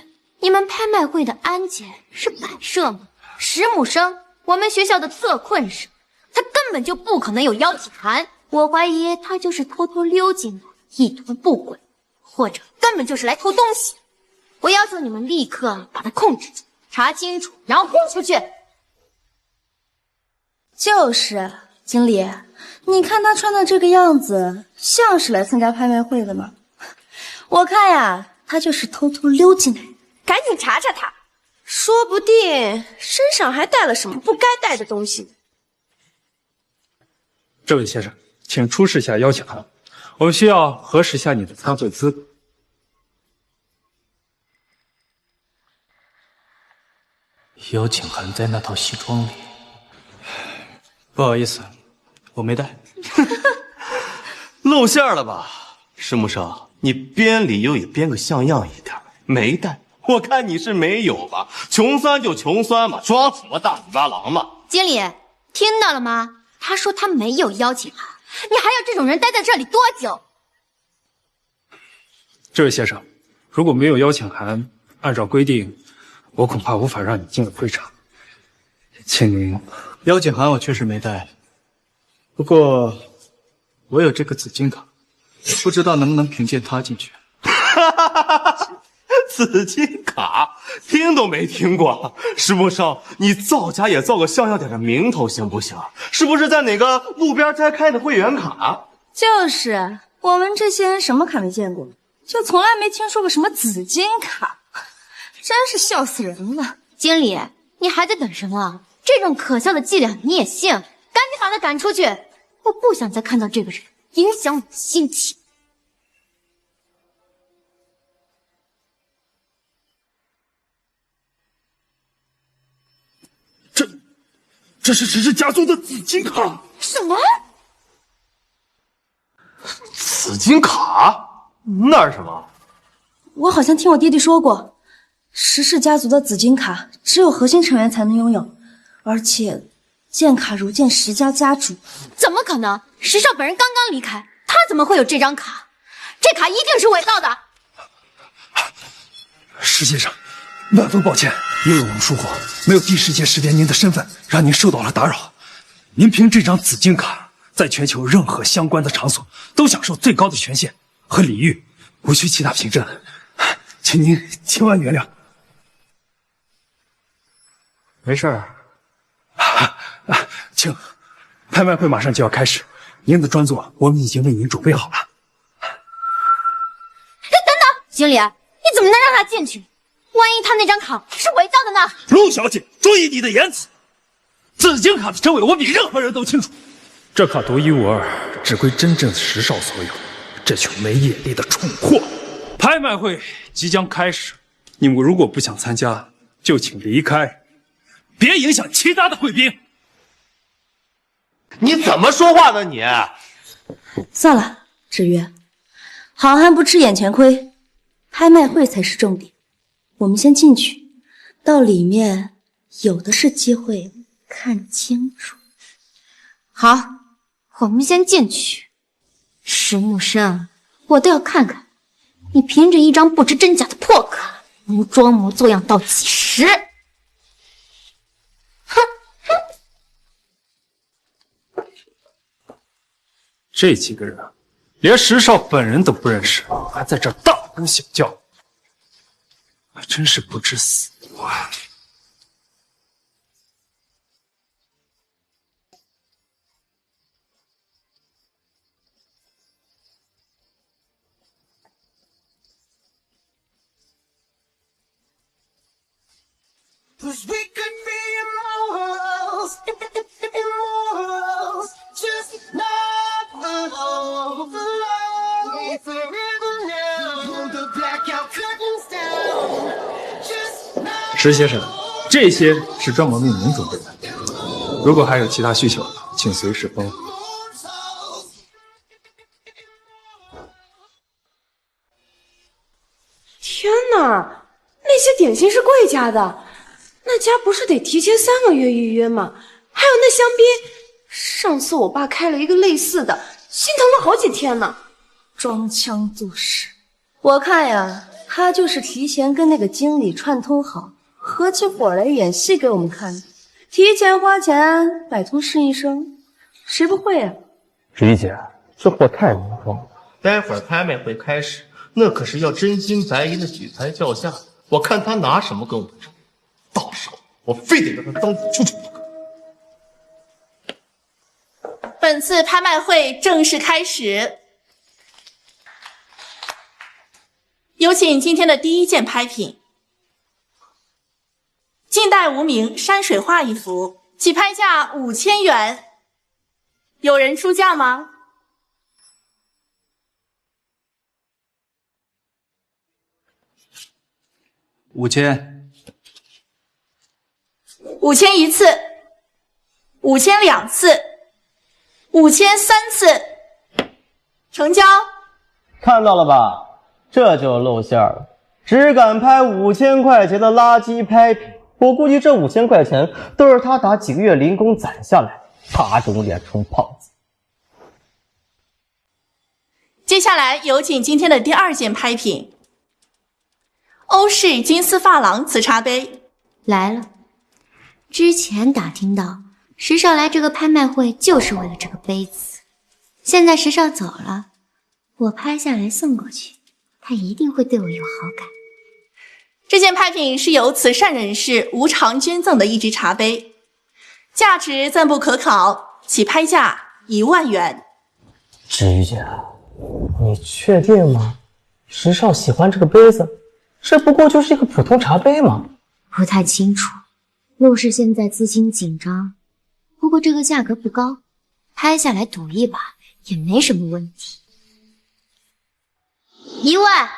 你们拍卖会的安检是摆设吗？石木生，我们学校的特困生，他根本就不可能有邀请函。我怀疑他就是偷偷溜进来，一图不轨，或者根本就是来偷东西。我要求你们立刻把他控制住，查清楚，然后轰出去。就是，经理，你看他穿的这个样子，像是来参加拍卖会的吗？我看呀，他就是偷偷溜进来。赶紧查查他，说不定身上还带了什么不该带的东西。这位先生，请出示下邀请函，我们需要核实下你的参会资格。邀请函在那套西装里。不好意思，我没带。露馅了吧？石木生，你编理由也编个像样一点。没带，我看你是没有吧？穷酸就穷酸嘛，装什么大尾巴狼嘛？经理，听到了吗？他说他没有邀请函，你还要这种人待在这里多久？这位先生，如果没有邀请函，按照规定，我恐怕无法让你进入会场，请您。邀请函我确实没带，不过我有这个紫金卡，不知道能不能凭借它进去。紫金卡听都没听过，石木生，你造假也造个像样点的名头行不行？是不是在哪个路边摘开的会员卡？就是我们这些人什么卡没见过，就从来没听说过什么紫金卡，真是笑死人了。经理，你还在等什么？这种可笑的伎俩你也信？赶紧把他赶出去！我不想再看到这个人，影响我的心情。这是石氏家族的紫金卡。什么？紫金卡？那是什么？我好像听我爹爹说过，石氏家族的紫金卡只有核心成员才能拥有，而且建卡如见石家家主。怎么可能？石少本人刚刚离开，他怎么会有这张卡？这卡一定是伪造的。石先生，万分抱歉，也有我们疏忽，没有第一时间识别您的身份，让您受到了打扰。您凭这张紫金卡，在全球任何相关的场所都享受最高的权限和礼遇，无需其他凭证，请您千万原谅。没事儿。请，拍卖会马上就要开始，您的专座我们已经为您准备好了。等等，经理，你怎么能让他进去？万一他那张卡是伪造的呢？陆小姐，注意你的言辞。紫金卡的真伪，我比任何人都清楚。这卡独一无二，只归真正的石少所有。这群没眼力的蠢货！拍卖会即将开始，你们如果不想参加，就请离开，别影响其他的贵宾。你怎么说话呢你？算了，芷月，好汉不吃眼前亏，拍卖会才是重点。我们先进去，到里面有的是机会看清楚。好，我们先进去。石木生，我倒要看看你凭着一张不知真假的破卡，能装模作样到几时？这几个人连石少本人都不认识，还在这大呼小叫，还真是不知死活。石先生，这些是专门为您准备的，如果还有其他需求，请随时吩咐。天哪，那些点心是贵家的，那家不是得提前3个月预约吗？还有那香槟，上次我爸开了一个类似的，心疼了好几天呢。装腔作势，我看呀，他就是提前跟那个经理串通好，合起伙来演戏给我们看，提前花钱摆通试一生，谁不会啊？芷怡姐，这货太浓妆了，待会儿拍卖会开始，那可是要真金白银的举牌叫价，我看他拿什么跟我们争，到时候我非得让他当出处不可。本次拍卖会正式开始，有请今天的第一件拍品，晋代无名山水画一幅，起拍价5000元，有人出价吗？5000。5000一次，5000两次，5000三次，成交。看到了吧？这就露馅了，只敢拍5000块钱的垃圾拍品，我估计这5000块钱都是他打几个月零工攒下来，打肿脸充胖子。接下来有请今天的第二件拍品，欧式金丝珐琅瓷茶杯来了。之前打听到石少来这个拍卖会就是为了这个杯子，现在石少走了，我拍下来送过去，他一定会对我有好感。这件拍品是由慈善人士无偿捐赠的一只茶杯，价值暂不可考，起拍价1万元。芷玉姐，你确定吗？石少喜欢这个杯子，这不过就是一个普通茶杯嘛。不太清楚，陆氏现在资金紧张，不过这个价格不高，拍下来赌一把也没什么问题。1万。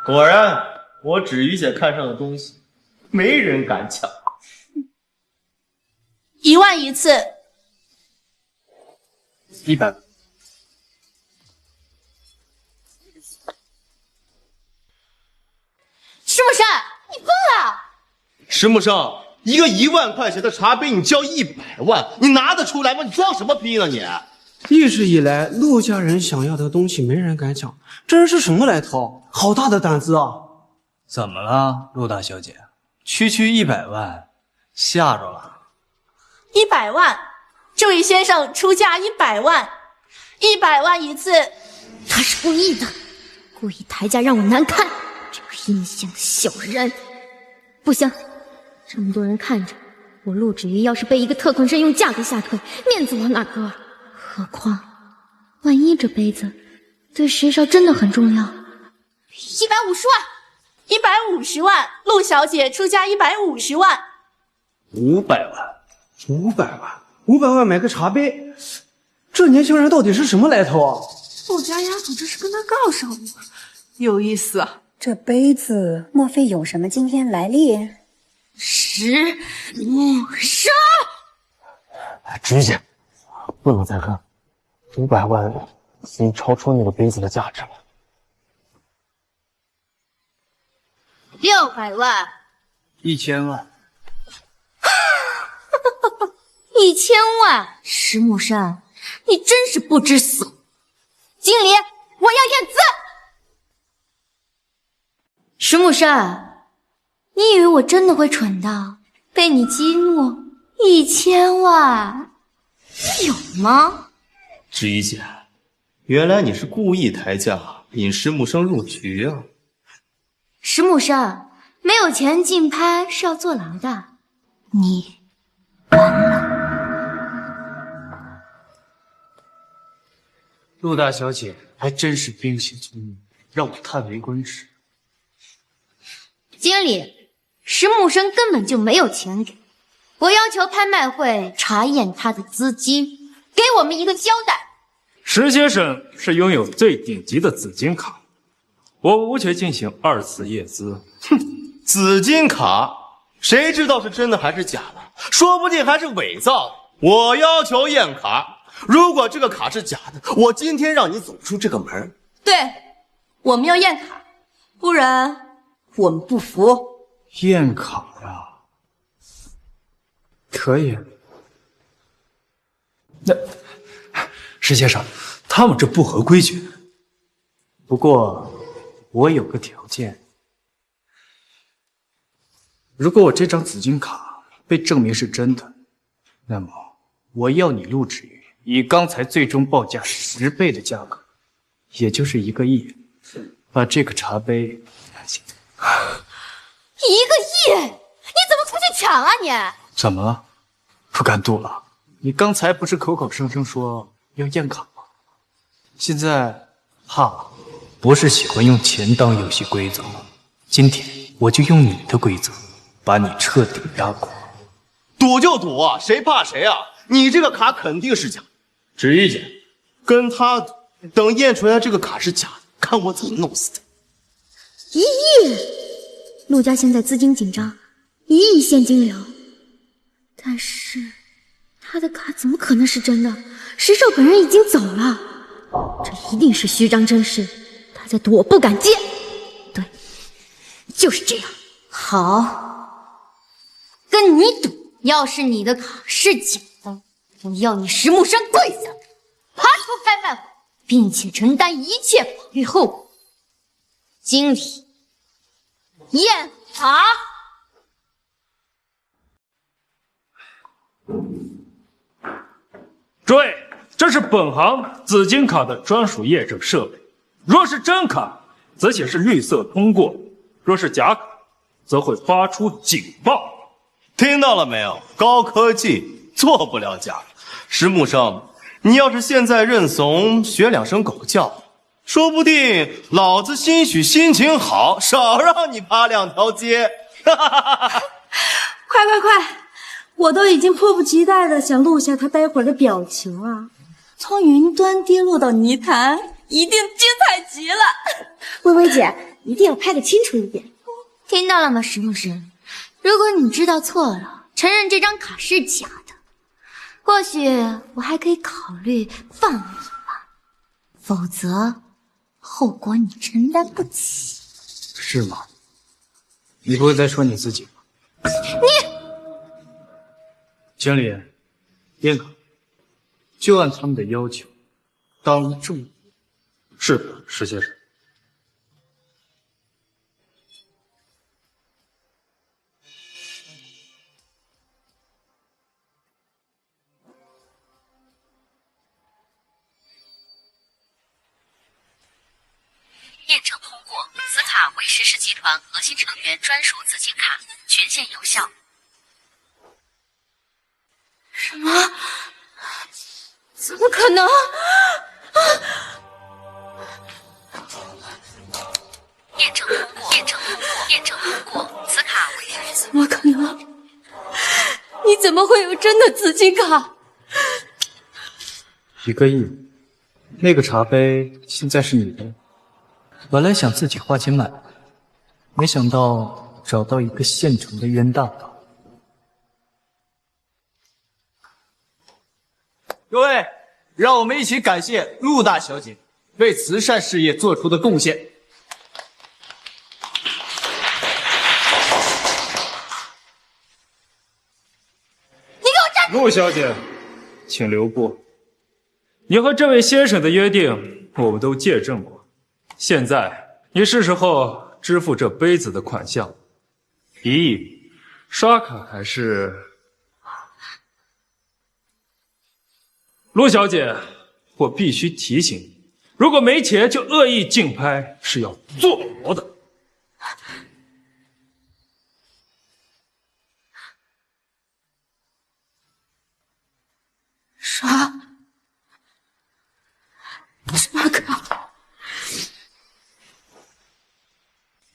果然，我芷玉姐看上的东西，没人敢抢。1万一次。100万。石木山，你疯了！石木生，一个1万块钱的茶杯，你交100万，你拿得出来吗？你装什么逼呢你？一直以来，陆家人想要的东西没人敢抢，这人是什么来头？好大的胆子啊！怎么了，陆大小姐？区100万，吓着了？100万，这位先生出价100万，100万一次。他是故意的，故意抬价让我难堪，这个阴险的小人！不行，这么多人看着，我陆芷玉要是被一个特困生用价格吓退，面子往哪搁？何况，万一这杯子对石少真的很重要。150万，陆小姐出价150万。500万，500万买个茶杯，这年轻人到底是什么来头啊？陆家丫头这是跟他告上我，有意思啊！这杯子莫非有什么惊天来历？石木生，芷玉姐，不能再看，500万已经超出那个杯子的价值了。600万，1000万，1000万！石木山，你真是不知死活！经理，我要验资。石木山，你以为我真的会蠢到被你激怒？1000万，有吗？芷玉姐，原来你是故意抬价引石木生入局啊！石木生，没有钱竞拍是要坐牢的，你完了。陆大小姐还真是冰雪聪明，让我叹为观止。经理，石木生根本就没有钱给，我要求拍卖会查验他的资金，给我们一个交代。石先生是拥有最顶级的紫金卡，我无权进行2次验资。哼，紫金卡，谁知道是真的还是假的？说不定还是伪造的。我要求验卡。如果这个卡是假的，我今天让你走出这个门。对，我们要验卡，不然我们不服。验卡呀，可以。那石先生，他们这不合规矩。不过我有个条件，如果我这张紫金卡被证明是真的，那么我要你陆芷玉以刚才最终报价10倍的价格，也就是1个亿，把这个茶杯1个亿？你怎么出去抢啊你？怎么了？不敢赌了？你刚才不是口口声声说要验卡吗？现在怕不是喜欢用钱当游戏规则吗？今天我就用你的规则把你彻底压垮。赌就赌啊，谁怕谁啊？你这个卡肯定是假的。芷玉姐，跟他赌，等验出来这个卡是假的，看我怎么弄死他。1亿！陆家现在资金紧张，1亿现金流。但是他的卡怎么可能是真的？石少本人已经走了，这一定是虚张声势。他在赌我不敢接。对，就是这样。好，跟你赌，要是你的卡是假的，我要你石木生跪下，爬出拍卖会，并且承担一切法律后果。经理，验卡。诸位，这是本行紫金卡的专属验证设备。若是真卡，则显示绿色通过；若是假卡，则会发出警报。听到了没有？高科技做不了假。石木生，你要是现在认怂，学2声狗叫，说不定老子兴许心情好，少让你爬2条街。快！我都已经迫不及待的想录下他待会儿的表情了。从云端跌落到泥潭，一定精彩极了。微微姐，一定要拍得清楚一点。听到了吗，石木生？如果你知道错了，承认这张卡是假的，或许我还可以考虑放了你吧。否则，后果你承担不起。是吗？你不会再说你自己吧？你。经理，验卡，就按他们的要求，当众。是的，石先生。验证通过，此卡为石氏集团核心成员专属紫金卡，权限有效。什么？怎么可能？验证通过，验证通过，此卡为怎么可能？你怎么会有真的紫金卡？1个亿，那个茶杯现在是你的。本来想自己花钱买，没想到找到一个现成的冤大头。各位，让我们一起感谢陆大小姐为慈善事业做出的贡献。你给我站住！陆小姐，请留步。你和这位先生的约定，我们都见证过。现在，你是时候支付这杯子的款项，1亿，刷卡还是？陆小姐，我必须提醒你，如果没钱就恶意竞拍，是要坐牢的。刷卡？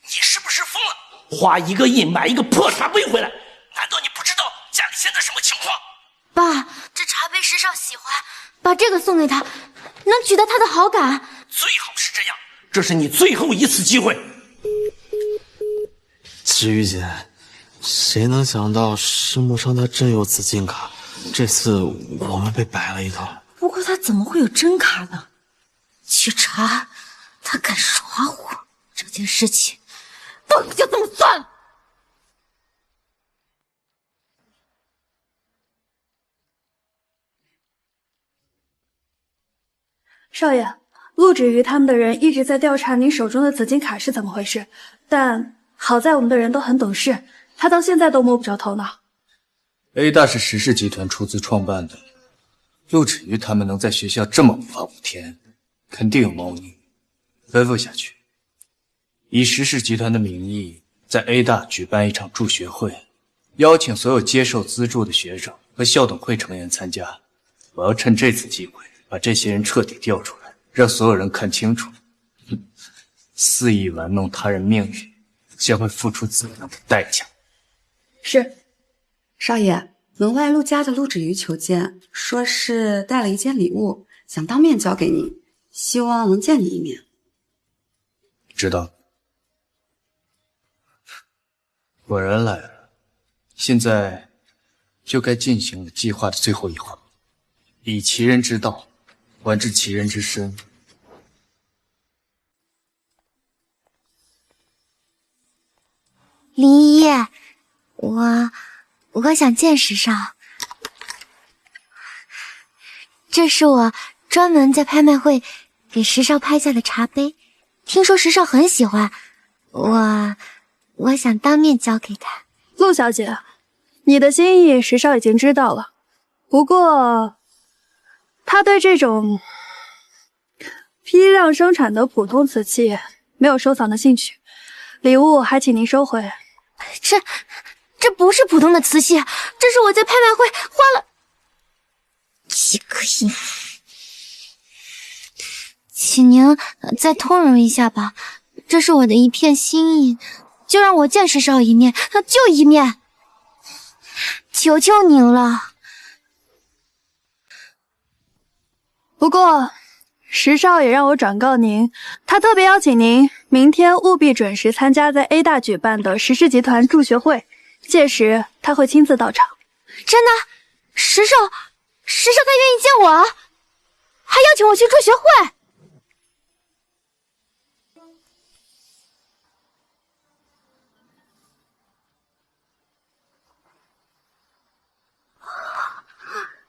你是不是疯了？花1个亿买一个破茶杯回来，难道你不知道家里现在什么情况？爸，这茶杯石少喜欢，把这个送给他，能取得他的好感。最好是这样，这是你最后一次机会。池玉姐，谁能想到石木生他真有紫金卡？这次我们被摆了一道。不过他怎么会有真卡呢？去查，他敢耍我，这件事情到底就这么算了。少爷，陆芷瑜他们的人一直在调查您手中的紫金卡是怎么回事，但好在我们的人都很懂事，他到现在都摸不着头脑。A 大是石氏集团出资创办的，陆芷瑜他们能在学校这么无法无天，肯定有猫腻。吩咐下去，以石氏集团的名义，在 A 大举办一场助学会，邀请所有接受资助的学生和校董会成员参加。我要趁这次机会把这些人彻底调出来，让所有人看清楚，肆意玩弄他人命运，将会付出怎样的代价。是，少爷，门外陆家的陆芷瑜求见，说是带了一件礼物，想当面交给你，希望能见你一面。知道。果然来了，现在就该进行了计划的最后一环，以其人之道还治其人之身。林一，我想见石少，这是我专门在拍卖会给石少拍下的茶杯，听说石少很喜欢，我想当面交给他。陆小姐，你的心意石少已经知道了，不过他对这种批量生产的普通瓷器没有收藏的兴趣，礼物还请您收回。这不是普通的瓷器，这是我在拍卖会花了几个亿，请您再通融一下吧。这是我的一片心意，就让我见石少一面，就一面，求求您了。不过，石少也让我转告您，他特别邀请您明天务必准时参加在 A 大举办的石氏集团助学会，届时他会亲自到场。真的？石少他愿意见我，还邀请我去助学会。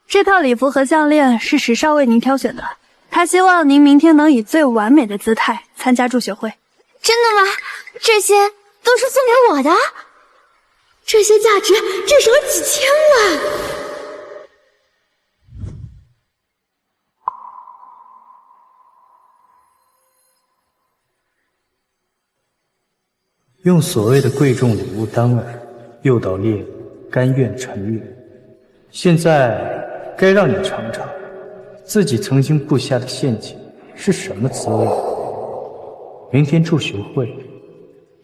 这套礼服和项链是石少为您挑选的，他希望您明天能以最完美的姿态参加助学会。真的吗？这些都是送给我的？这些价值至少几千万。用所谓的贵重礼物单位诱导猎物甘愿沉沦，现在该让你尝尝自己曾经布下的陷阱是什么滋味。明天助学会，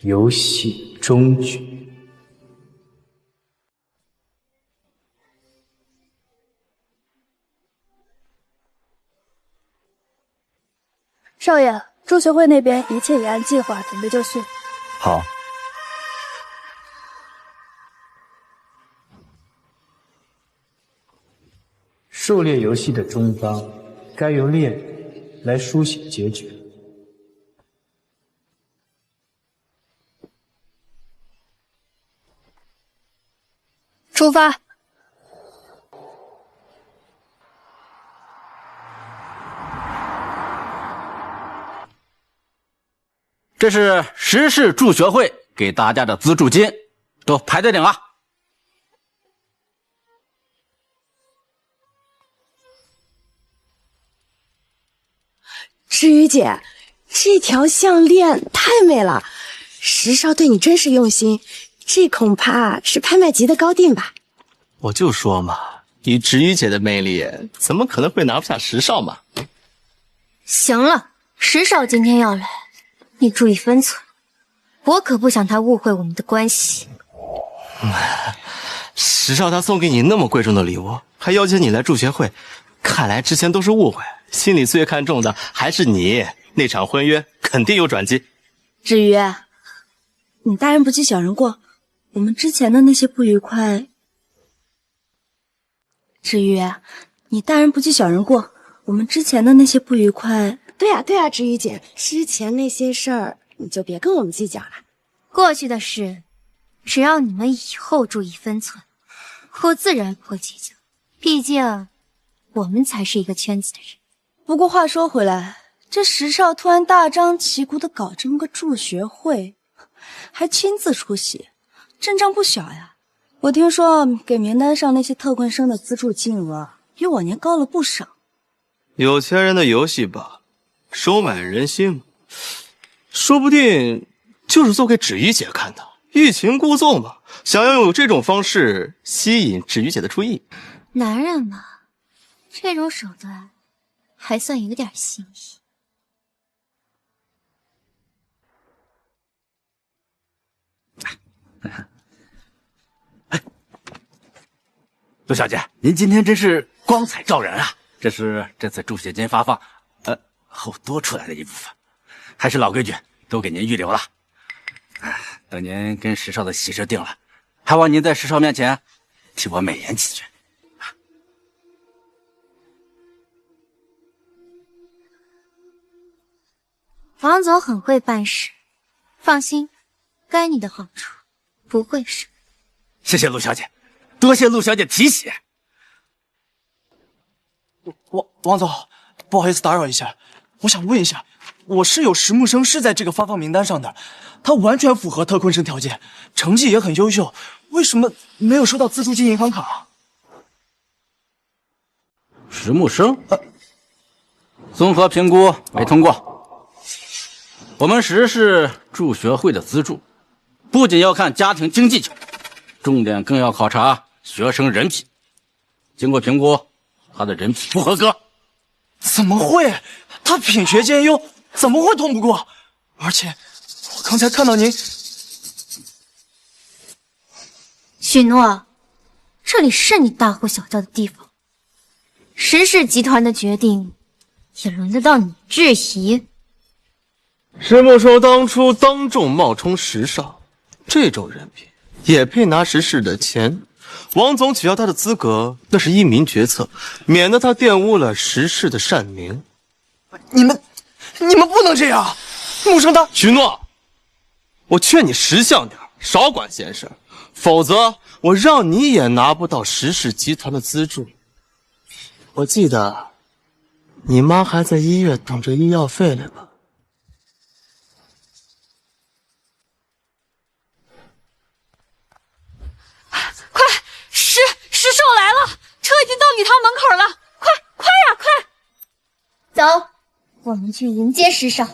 游戏终局。少爷，助学会那边一切也按计划准备就绪。好。狩猎游戏的终章，该由猎人来书写结局。出发。这是石氏助学会给大家的资助金，都排队领啊！知雨姐，这条项链太美了，石少对你真是用心，这恐怕是拍卖级的高定吧？我就说嘛，以知雨姐的魅力，怎么可能会拿不下石少嘛？行了，石少今天要来，你注意分寸，我可不想他误会我们的关系。石少他送给你那么贵重的礼物，还邀请你来助学会，看来之前都是误会，心里最看重的还是你，那场婚约肯定有转机。至于你大人不计小人过，我们之前的那些不愉快，至于你大人不计小人过，我们之前的那些不愉快。对呀，知雨姐，之前那些事儿你就别跟我们计较了，过去的事，只要你们以后注意分寸，我自然不会计较。毕竟，我们才是一个圈子的人。不过话说回来，这石少突然大张旗鼓的搞这么个助学会，还亲自出席，阵仗不小呀。我听说给名单上那些特困生的资助金额比往年高了不少。有钱人的游戏吧，收买人心嘛，说不定就是做给芷怡姐看的，欲擒故纵嘛，想要用这种方式吸引芷怡姐的注意。男人嘛，这种手段还算有点新意。陆小姐，您今天真是光彩照人啊！这是这次助学金发放，后多出来的一部分，还是老规矩，都给您预留了。等您跟石少的喜事定了，还望您在石少面前替我美言几句。王总很会办事，放心，该你的好处不会少。谢谢陆小姐，多谢陆小姐提携。王总，不好意思打扰一下，我想问一下，我室友石木生是在这个发放名单上的，他完全符合特困生条件，成绩也很优秀，为什么没有收到资助金银行卡？石木生，综合评估没通过。我们石氏助学会的资助，不仅要看家庭经济条件，重点更要考察学生人品。经过评估，他的人品不合格。怎么会？他品学兼优，怎么会通不过？而且我刚才看到您，许诺，这里是你大呼小叫的地方。石氏集团的决定，也轮得到你质疑？石木生当初当众冒充石少，这种人品也配拿石氏的钱？王总取消他的资格，那是依民决策，免得他玷污了石氏的善名。你们不能这样！木生他许诺，我劝你识相点，少管闲事，否则我让你也拿不到石氏集团的资助。我记得你妈还在医院等着医药费呢吧？快，石兽来了，车已经到礼堂门口了，快呀，快！走，我们去迎接石少。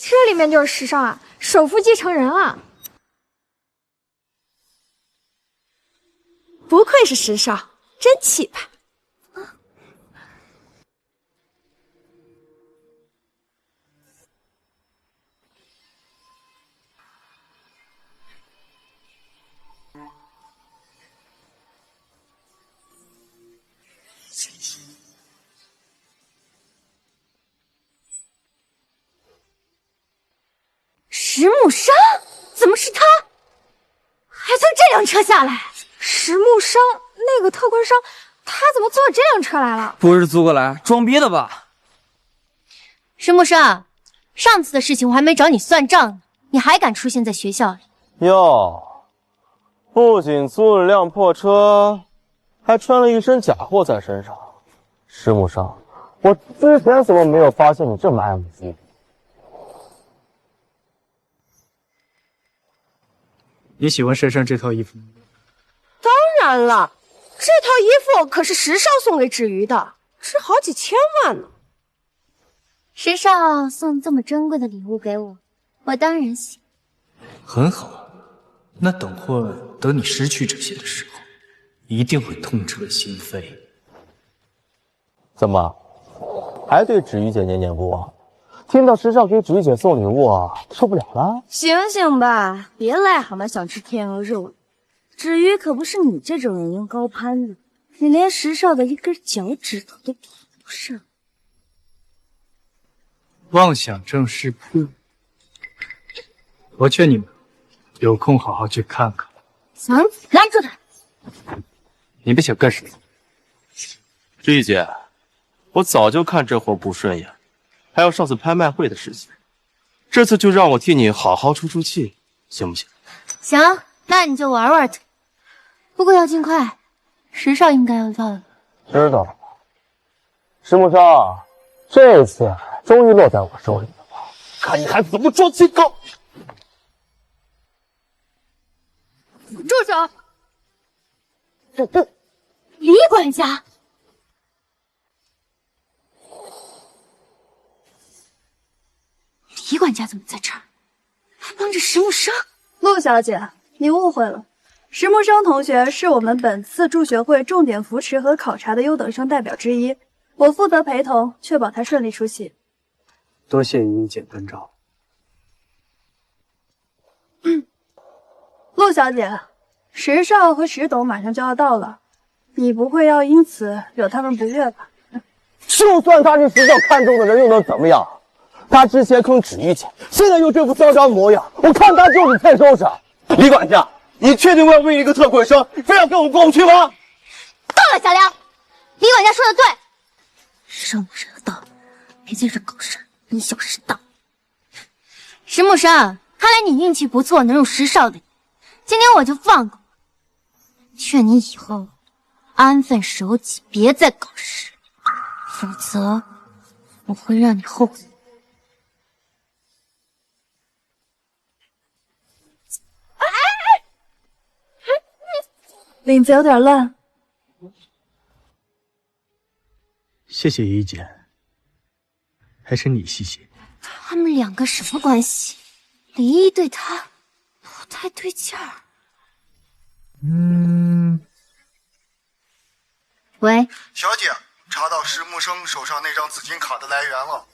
这里面就是石少啊，首富继承人啊！不愧是石少，真气派。石木生，怎么是他？还从这辆车下来？石木生，那个特困生，他怎么坐这辆车来了？不是租过来装逼的吧？石木生，上次的事情我还没找你算账呢，你还敢出现在学校里？哟，不仅租了辆破车，还穿了一身假货在身上。石木生，我之前怎么没有发现你这么爱慕虚荣？你喜欢珊珊这套衣服吗？当然了，这套衣服可是石少送给芷瑜的，值好几千万呢。石少送这么珍贵的礼物给我，我当然喜欢。很好，那等会等你失去这些的时候，一定会痛彻心扉。怎么，还对芷瑜姐念念不忘？听到石少给芷瑜姐送礼物啊，受不了了？醒醒吧，别癞蛤蟆想吃天鹅肉了。芷瑜可不是你这种人用高攀的，你连石少的一根脚趾头都比不上。妄想症是病，我劝你们有空好好去看看。想拦住他！你们想干什么？芷瑜姐，我早就看这货不顺眼。还有上次拍卖会的事情，这次就让我替你好好出出气，行不行？行，那你就玩玩他。不过要尽快，石少应该要到了。知道了。石木生，这次终于落在我手里了吧？看你还怎么装清高！住手！李管家。李管家怎么在这儿？还帮着石木生？陆小姐，你误会了，石木生同学是我们本次助学会重点扶持和考察的优等生代表之一，我负责陪同，确保他顺利出席。多谢云姐关照。陆小姐，石少和石董马上就要到了，你不会要因此惹他们不悦吧？就算他是石少看中的人，又能怎么样？他之前坑芷瑜姐，现在又这副嚣张模样，我看他就是欠收拾。李管家，你确定要为一个特困生，非要跟我过不去吗？够了，小梁，李管家说的对，石木生要到了，别在这搞事，因小失大。石木生，看来你运气不错，能用石少的你，今天我就放过你，劝你以后安分守己，别再搞事，否则我会让你后悔。领子有点乱。谢谢依依姐，还是你细心。他们两个什么关系？李依依对他不太对劲儿。喂，小姐，查到石木生手上那张紫金卡的来源了。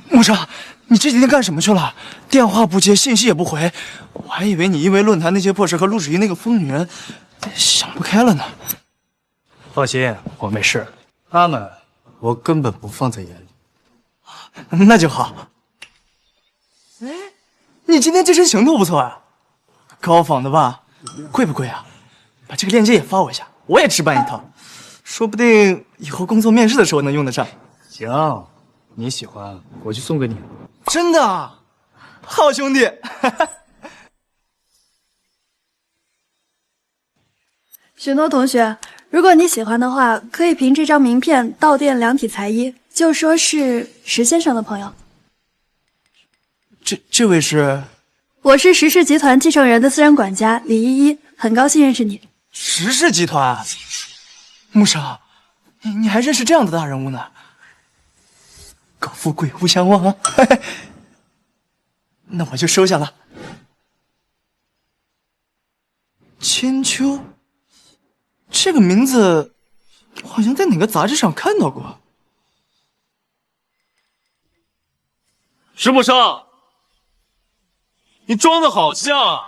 木生，你这几天干什么去了？电话不接，信息也不回，我还以为你因为论坛那些破事和陆芷瑜那个疯女人想不开了呢。放心，我没事。他们我根本不放在眼里。那就好。哎，你今天这身行头不错啊，高仿的吧？贵不贵啊？把这个链接也发我一下，我也置办一套，说不定以后工作面试的时候能用得上。行。你喜欢，我就送给你。真的啊，好兄弟！许诺同学，如果你喜欢的话，可以凭这张名片到店量体裁衣，就说是石先生的朋友。这位是？我是石氏集团继承人的私人管家李依依，很高兴认识你。石氏集团？木生，你还认识这样的大人物呢？高富贵无相忘啊！那我就收下了。千秋，这个名字好像在哪个杂志上看到过。石木生，你装的好像啊！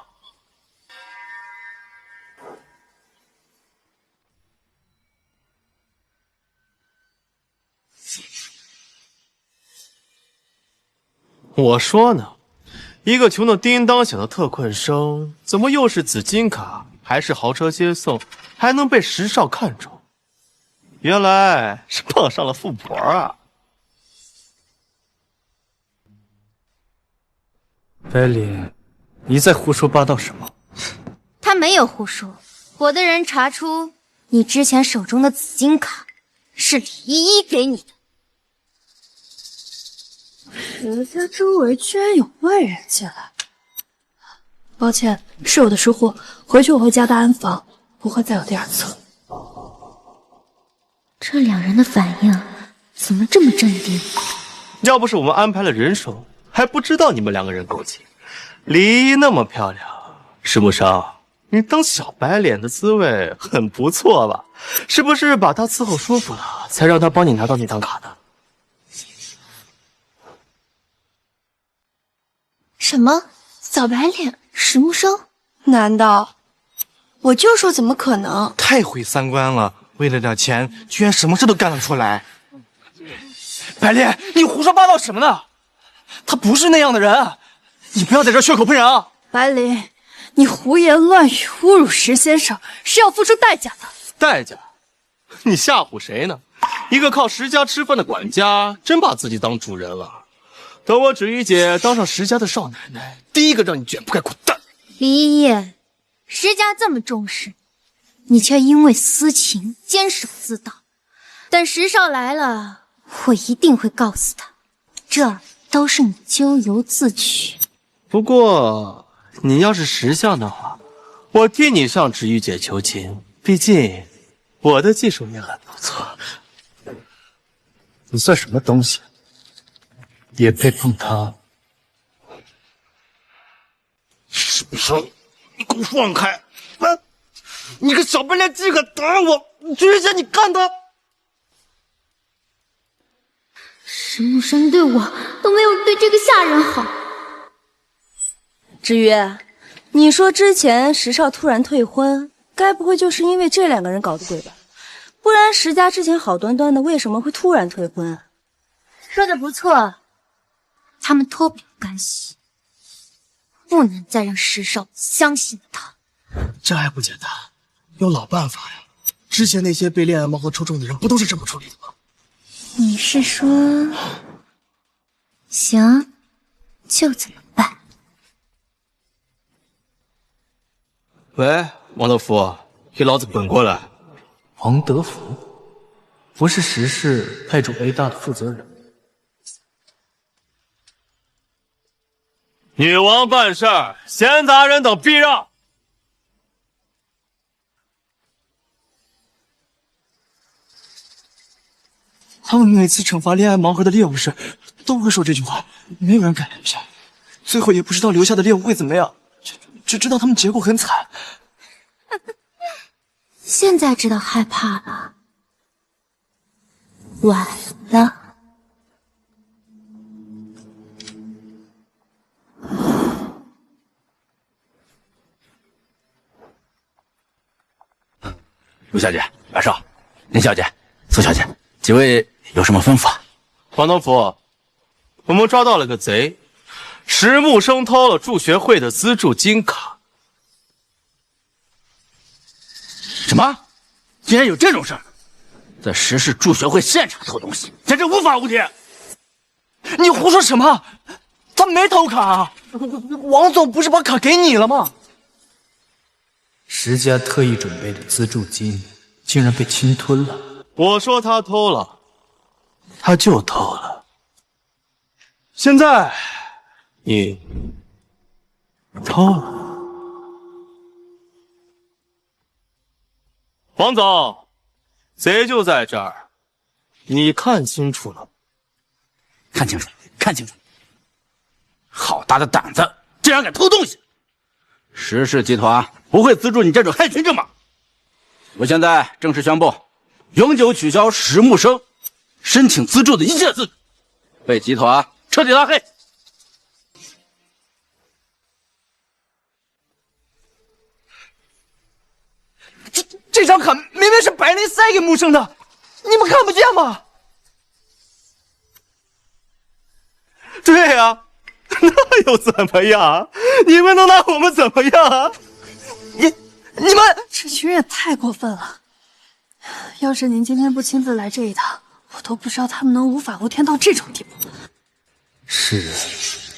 我说呢，一个穷的叮当响的特困生，怎么又是紫金卡，还是豪车接送，还能被石少看中？原来是碰上了富婆啊！白灵，你在胡说八道什么？他没有胡说，我的人查出你之前手中的紫金卡是李依依给你的。石家周围居然有外人进来，抱歉，是我的疏忽，回去我会加大安防，不会再有第二次了。这两人的反应怎么这么镇定？要不是我们安排了人手，还不知道你们两个人勾结。李依依那么漂亮，石木生，你当小白脸的滋味很不错吧？是不是把她伺候舒服了，才让她帮你拿到那张卡的？什么？小白脸石木生？难道？我就说怎么可能？太毁三观了！为了点钱，居然什么事都干得出来。白莲，你胡说八道什么呢？他不是那样的人，你不要在这血口喷人啊！白灵，你胡言乱语，侮辱石先生，是要付出代价的。代价？你吓唬谁呢？一个靠石家吃饭的管家，真把自己当主人了。等我芷怡姐当上石家的少奶奶，第一个让你卷铺盖滚蛋！李依依，石家这么重视你，却因为私情监守自盗。等石少来了，我一定会告诉他，这都是你咎由自取。不过，你要是识相的话，我替你向芷玉姐求情，毕竟我的技术也很不错。你算什么东西？也配碰她？石木生，你给我放开！你个小白脸竟敢打我！芷玉姐，你干的！石木生对我都没有对这个下人好。芷玉，你说之前石少突然退婚，该不会就是因为这两个人搞的鬼吧？不然石家之前好端端的，为什么会突然退婚啊？说的不错，他们脱不了干系，不能再让石少相信他。这还不简单，有老办法呀！之前那些被恋爱猫和抽中的人不都是这么处理的吗？你是说，行，就这么办。喂，王德福，给老子滚过来！王德福，不是石氏派驻 A 大的负责人。女王办事儿，闲杂人等避让。他们每次惩罚恋爱盲盒的猎物时，都会说这句话，没有人敢留下。最后也不知道留下的猎物会怎么样，只知道他们结果很惨。现在知道害怕了，晚了。陆小姐、阮少、林小姐、苏小姐，几位有什么吩咐？王东福，我们抓到了个贼，石木生偷了助学会的资助金卡。什么？竟然有这种事儿！在石氏助学会现场偷东西，简直无法无天！你胡说什么？他没偷卡，王总不是把卡给你了吗？石家特意准备的资助金竟然被侵吞了。我说他偷了，他就偷了。现在你偷了。王总，贼就在这儿，你看清楚了？看清楚，看清楚！好大的胆子，竟然敢偷东西！石氏集团不会资助你这种害群之马。我现在正式宣布，永久取消石木生申请资助的一切资格，被集团彻底拉黑。这张卡明明是白灵塞给木生的，你们看不见吗？对呀，那又怎么样？你们能拿我们怎么样啊？你们这群人也太过分了！要是您今天不亲自来这一趟，我都不知道他们能无法无天到这种地步。是啊，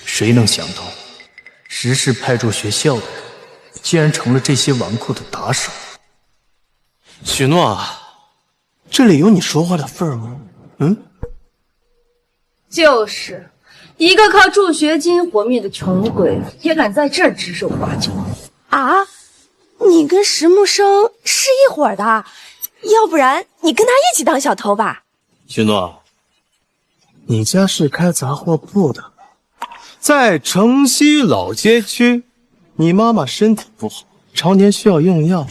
谁能想到，石氏派驻学校的人，竟然成了这些纨绔的打手。许诺，这里有你说话的份儿吗？就是一个靠助学金活命的穷鬼，也敢在这儿指手画脚啊！你跟石木生是一伙的，要不然你跟他一起当小偷吧？许诺，你家是开杂货铺的，在城西老街区，你妈妈身体不好，常年需要用药，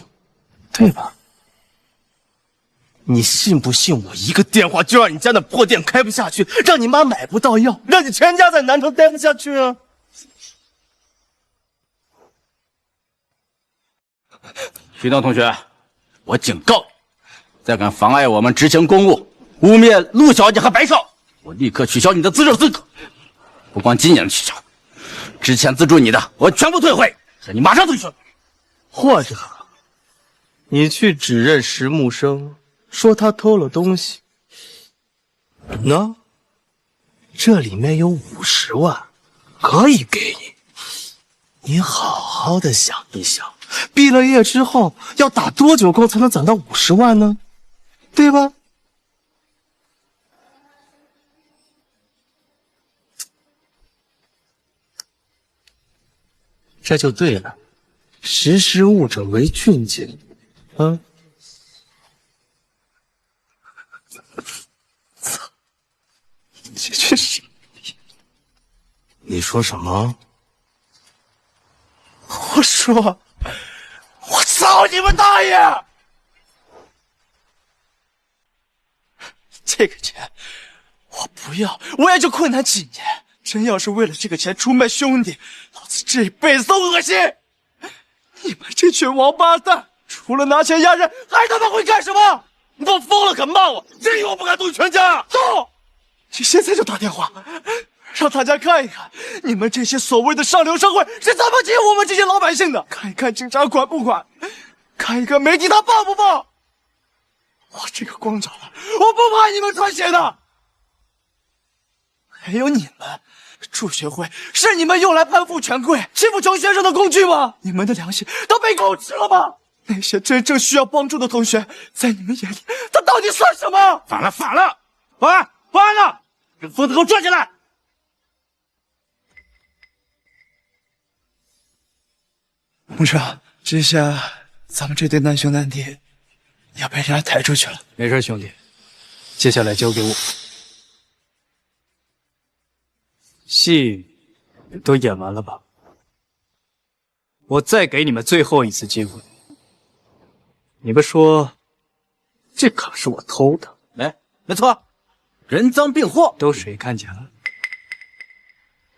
对吧？你信不信我一个电话就让你家那破店开不下去，让你妈买不到药，让你全家在南城待不下去啊？徐东同学，我警告你，再敢妨碍我们执行公务，污蔑陆小姐和白少，我立刻取消你的资助资格。不光今年取消，之前资助你的我全部退回，让你马上退学。或者你去指认石木生，说他偷了东西。喏，这里面有50万，可以给你。你好好的想一想，毕了业之后要打多久工才能攒到50万呢？对吧？这就对了，识时务者为俊杰。操！这去死！你说什么？我说，我操你们大爷！这个钱我不要，我也就困难几年。真要是为了这个钱出卖兄弟，老子这辈子都恶心！你们这群王八蛋，除了拿钱压人，还他妈会干什么？你都疯了，敢骂我？真以为我不敢动你全家啊？动！你现在就打电话，让大家看一看，你们这些所谓的上流社会是怎么欺负我们这些老百姓的。看一看警察管不管，看一看媒体他报不报。我这个光着了，我不怕你们穿血的。还有你们，助学会是你们用来攀附权贵、欺负穷学生的工具吗？你们的良心都被狗吃了吗？那些真正需要帮助的同学，在你们眼里，他到底算什么？反了，反了！保安，保安呢？这个疯子给我抓起来！牧长，这下咱们这对难兄难弟要被人家抬出去了。没事，兄弟，接下来交给我。戏都演完了吧？我再给你们最后一次机会。你们说，这卡是我偷的？没错，人赃并获。都谁看见了？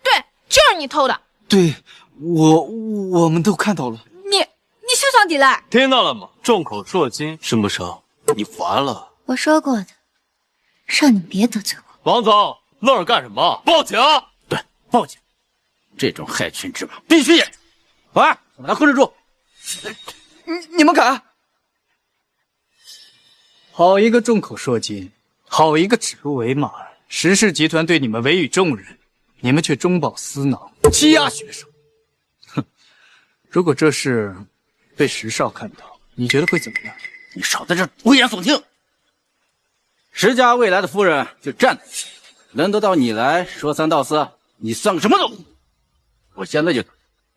对，就是你偷的。对，我们都看到了。你休想抵赖！听到了吗？众口铄金，申不生，你完了。我说过的，让你别得罪我。王总，愣着干什么？报警！对，报警！这种害群之马必须严惩。保安，把他控制住！你们敢？好一个众口铄金，好一个指鹿为马！石氏集团对你们委以重任，你们却中饱私囊，欺压学生。哼！如果这事被石少看到，你觉得会怎么样？你少在这危言耸听！石家未来的夫人就站在这，轮得到你来说三道四？你算个什么东西？我现在就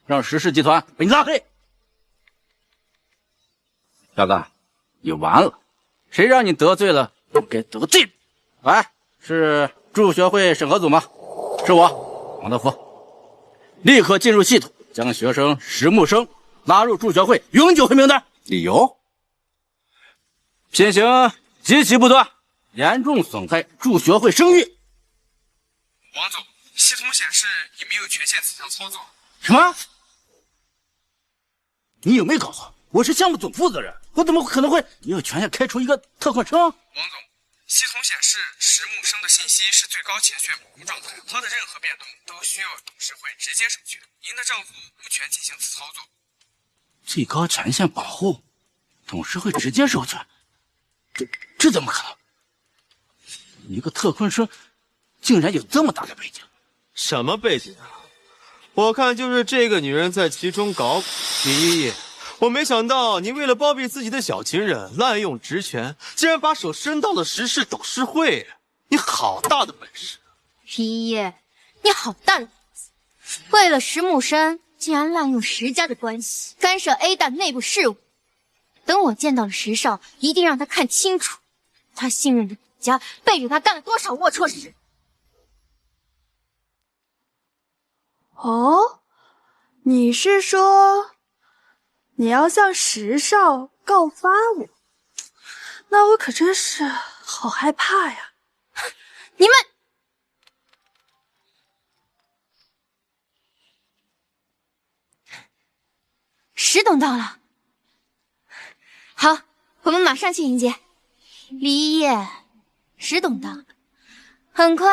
让石氏集团被你拉黑。小子，你完了！谁让你得罪了，不该得罪。喂，是助学会审核组吗？是我，王德福。立刻进入系统，将学生石木生拉入助学会永久黑名单。理由：品行极其不端，严重损害助学会声誉。王总，系统显示你没有权限此项操作。什么？你有没有搞错？我是项目总负责人，我怎么可能会没有权限开除一个特困生？王总，系统显示石木生的信息是最高潜血保护状态，他的任何变动都需要董事会直接审讯，您的丈夫无权进行此操作。最高权限保护，董事会直接授权，这怎么可能？一个特困生竟然有这么大的背景？什么背景啊？我看就是这个女人在其中搞李依依。我没想到你为了包庇自己的小情人，滥用职权，竟然把手伸到了石氏董事会，你好大的本事！李依依，你好大的胆子！为了石木生，竟然滥用石家的关系，干涉 A 大内部事务。等我见到了石少，一定让他看清楚，他信任的李家背着他干了多少龌龊事。哦，你是说你要向石少告发我？那我可真是好害怕呀！你们，石董到了，好，我们马上去迎接。李一叶，石董到了，很快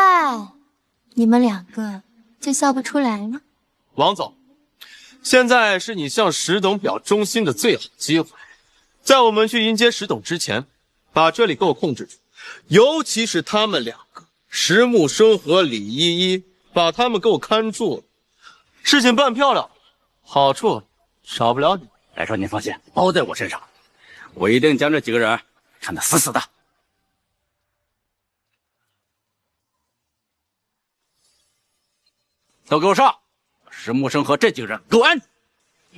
你们两个就笑不出来了。王总，现在是你向石董表忠心的最好机会。在我们去迎接石董之前，把这里给我控制住，尤其是他们两个，石木生和李依依，把他们给我看住了。事情办漂亮，好处少不了你。来少，您放心，包在我身上，我一定将这几个人看得死死的。都给我上！石木生和这几个人给我安住！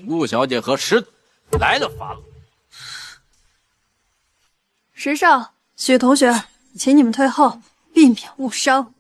陆小姐和石来了发了。石少、许同学，请你们退后，避免误伤。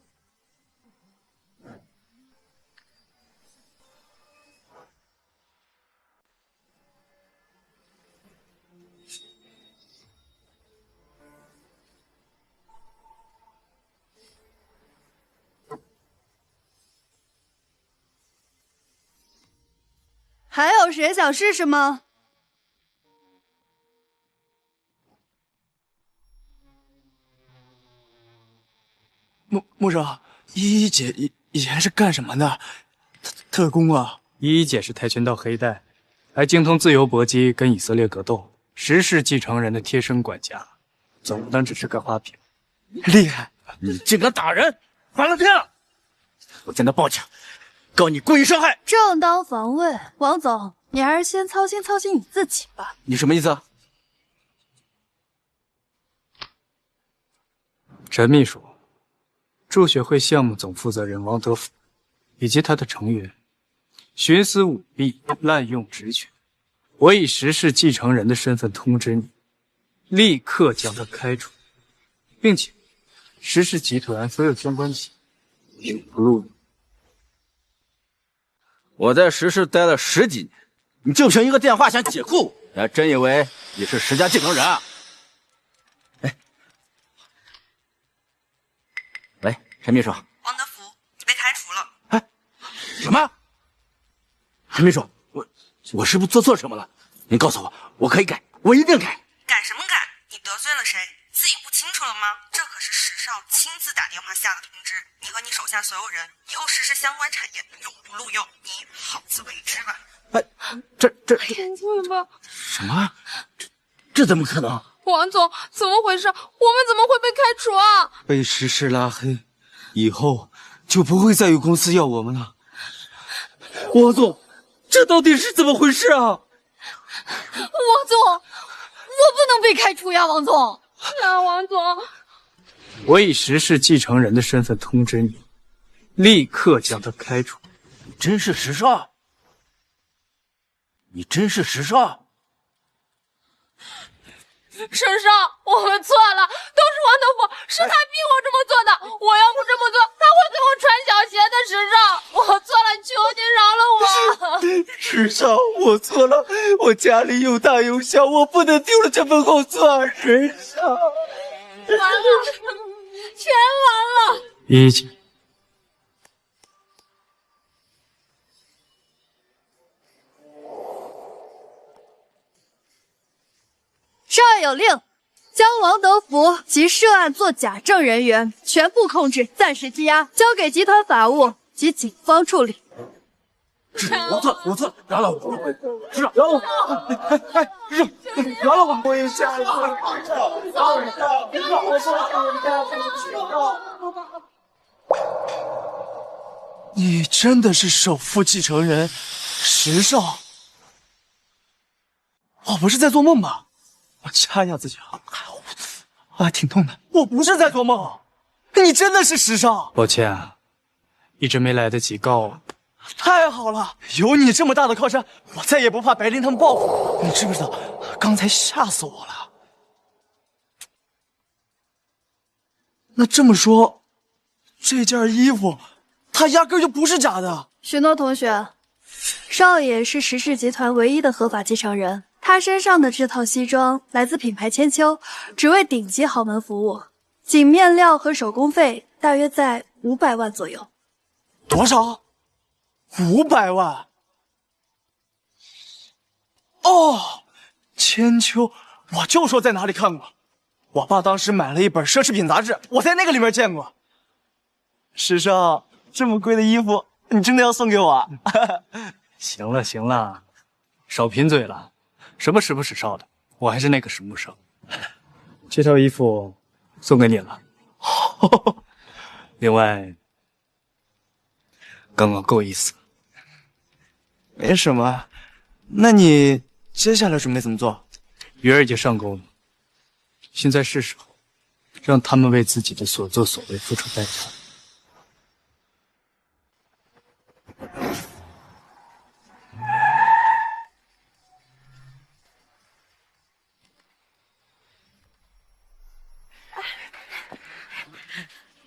还有谁想试试吗？穆少，依依姐以前是干什么的？特工啊！依依姐是跆拳道黑带，还精通自由搏击跟以色列格斗，石氏继承人的贴身管家，总不能只是个花瓶。厉害！你竟敢打人，反了天了！我现在报警，告你故意伤害。正当防卫，王总，你还是先操心操心你自己吧。你什么意思啊？陈秘书，助学会项目总负责人王德福以及他的成员徇私舞弊、滥用职权，我以实事继承人的身份通知你，立刻将他开除，并且石氏集团所有相关企业永不录用。我在石氏待了10几年，你就凭一个电话想解雇我，你还真以为你是石家继承人啊？哎，喂，陈秘书。王德福，你被开除了。哎，什么？陈秘书，我是不是做错什么了？您告诉我，我可以改，我一定改。改什么改？你得罪了谁？自己不清楚了吗？这可是石少亲自打电话下的通知，你和你手下所有人以后实施相关产业永不录用，你好自为之吧。哎，这会吧？什么？这怎么可能？王总，怎么回事？我们怎么会被开除啊？被石氏拉黑，以后就不会再有公司要我们了。王总，这到底是怎么回事啊？王总，我不能被开除呀，王总。啊，王总，我以石氏继承人的身份通知你，立刻将他开除。你真是石少？你真是石少？石少，我们错了，都是王德福，是他逼我这么做的。我要不这么做，他会给我穿小鞋的。石少，我错了，求你饶了我。石少，我错了，我家里有大有小，我不能丢了这份工作。石少，完了，全完了。一姐，少爷有令，将王德福及涉案作假证人员全部控制，暂时羁押，交给集团法务及警方处理。我错，饶了我！石少，饶了我！哎，石少，饶了我！我也下了，你真的是首富继承人石少？我不是在做梦吧？我掐一下自己啊，挺痛的。我不是在做梦，你真的是石少。抱歉啊，一直没来得及告我。太好了，有你这么大的靠山，我再也不怕白灵他们报复。你知不知道，刚才吓死我了。那这么说，这件衣服，它压根就不是假的。许诺同学，少爷是石氏集团唯一的合法继承人。他身上的这套西装来自品牌千秋，只为顶级豪门服务，仅面料和手工费大约在500万左右。多少？500万？哦，千秋，我就说在哪里看过。我爸当时买了一本奢侈品杂志，我在那个里面见过。石少，这么贵的衣服，你真的要送给我啊？行了行了，少贫嘴了。什么时不时少的，我还是那个石木生。这套衣服送给你了。另外，刚刚够意思。没什么，那你接下来准备怎么做？鱼儿已经上钩了，现在是时候让他们为自己的所作所为付出代价。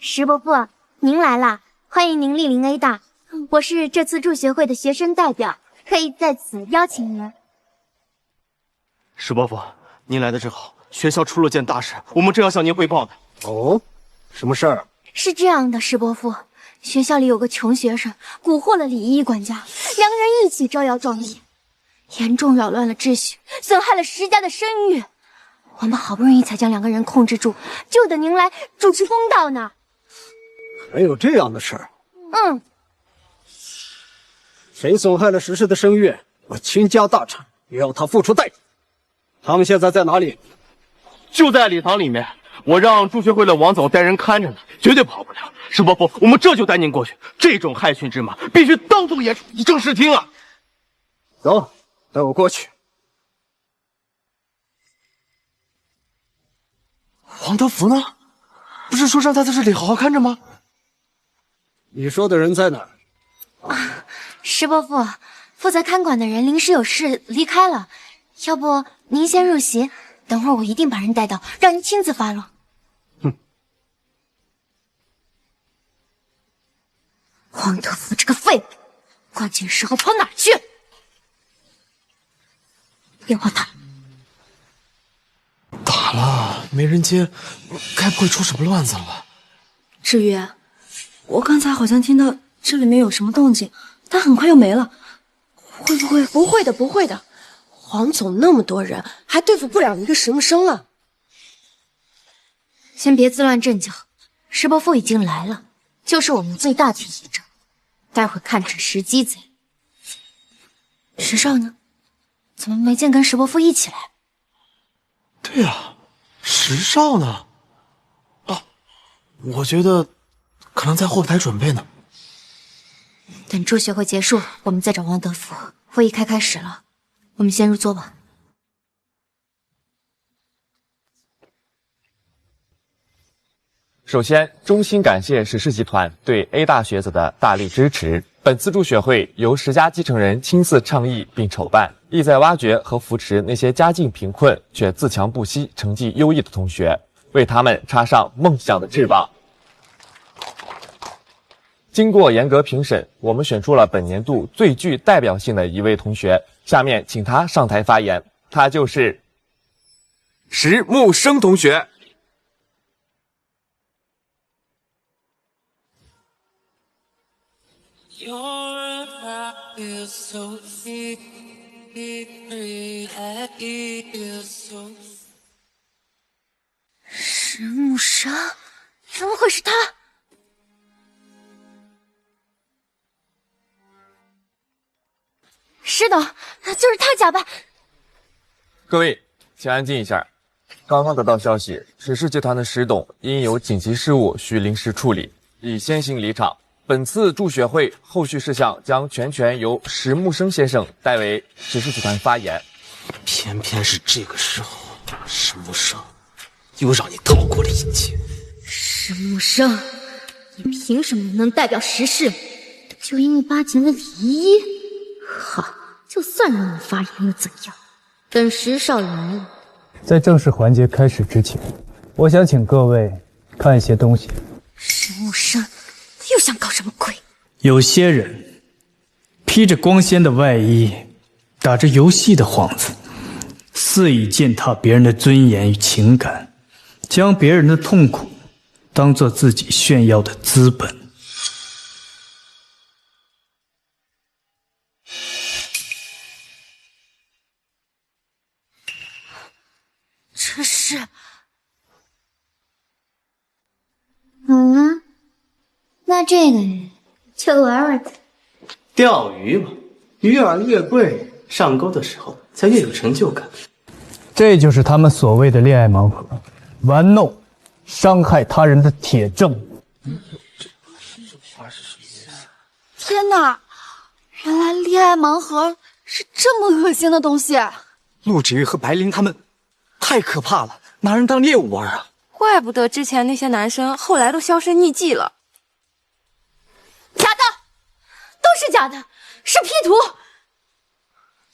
石伯父，您来啦！欢迎您莅临 A 大，我是这次助学会的学生代表，可以在此邀请您。石伯父，您来的正好，学校出了件大事，我们正要向您汇报呢。哦，什么事儿？是这样的，石伯父，学校里有个穷学生蛊惑了礼仪管家，两个人一起招摇撞骗，严重扰乱了秩序，损害了石家的声誉。我们好不容易才将两个人控制住，就等您来主持公道呢。还有这样的事儿？嗯，谁损害了石氏的声誉，我倾家荡产也要他付出代价。他们现在在哪里？就在礼堂里面，我让助学会的王总带人看着呢，绝对跑不了。石伯父，我们这就带您过去。这种害群之马，必须当众严处，以正视听啊！走，带我过去。王德福呢？不是说让他在这里好好看着吗？你说的人在哪儿？石伯父，负责看管的人临时有事离开了，要不您先入席，等会儿我一定把人带到，让您亲自发落。王德福这个废物，关键时候跑哪儿去？电话打。打了，没人接，该不会出什么乱子了吧？志宇，我刚才好像听到这里面有什么动静，但很快又没了。会不会？不会的，不会的。黄总那么多人，还对付不了一个石木生啊！先别自乱阵脚，石伯父已经来了，就是我们最大的敌者。待会看准时机再。石少呢？怎么没见跟石伯父一起来？对啊，石少呢？啊，我觉得可能在后台准备呢。等助学会结束，我们再找王德福。会议开始了，我们先入座吧。首先，衷心感谢石氏集团对 A 大学子的大力支持。本次助学会由10家继承人亲自倡议并筹办，意在挖掘和扶持那些家境贫困却自强不息、成绩优异的同学，为他们插上梦想的翅膀。经过严格评审，我们选出了本年度最具代表性的一位同学，下面请他上台发言。他就是石木生同学。石木生，怎么会是他？是的，就是他假扮。各位，请安静一下。刚刚得到消息，石氏集团的石董因有紧急事务需临时处理，已先行离场。本次助学会后续事项将全权由石木生先生代为石氏集团发言。偏偏是这个时候，石木生又让你逃过了一劫。石木生，你凭什么能代表石氏？就因为8年的礼仪？好，就算让你发言又怎样？等石少来了。在正式环节开始之前，我想请各位看一些东西。石木生又想搞什么鬼？有些人披着光鲜的外衣，打着游戏的幌子，肆意践踏别人的尊严与情感，将别人的痛苦当作自己炫耀的资本。这是……那这个就玩玩它。钓鱼嘛，鱼饵越贵，上钩的时候才越有成就感。这就是他们所谓的恋爱盲盒，玩弄、伤害他人的铁证。天哪，原来恋爱盲盒是这么恶心的东西。陆芷玉和白灵他们太可怕了，拿人当猎物玩啊！怪不得之前那些男生后来都销声匿迹了。假的，都是假的，是 P 图。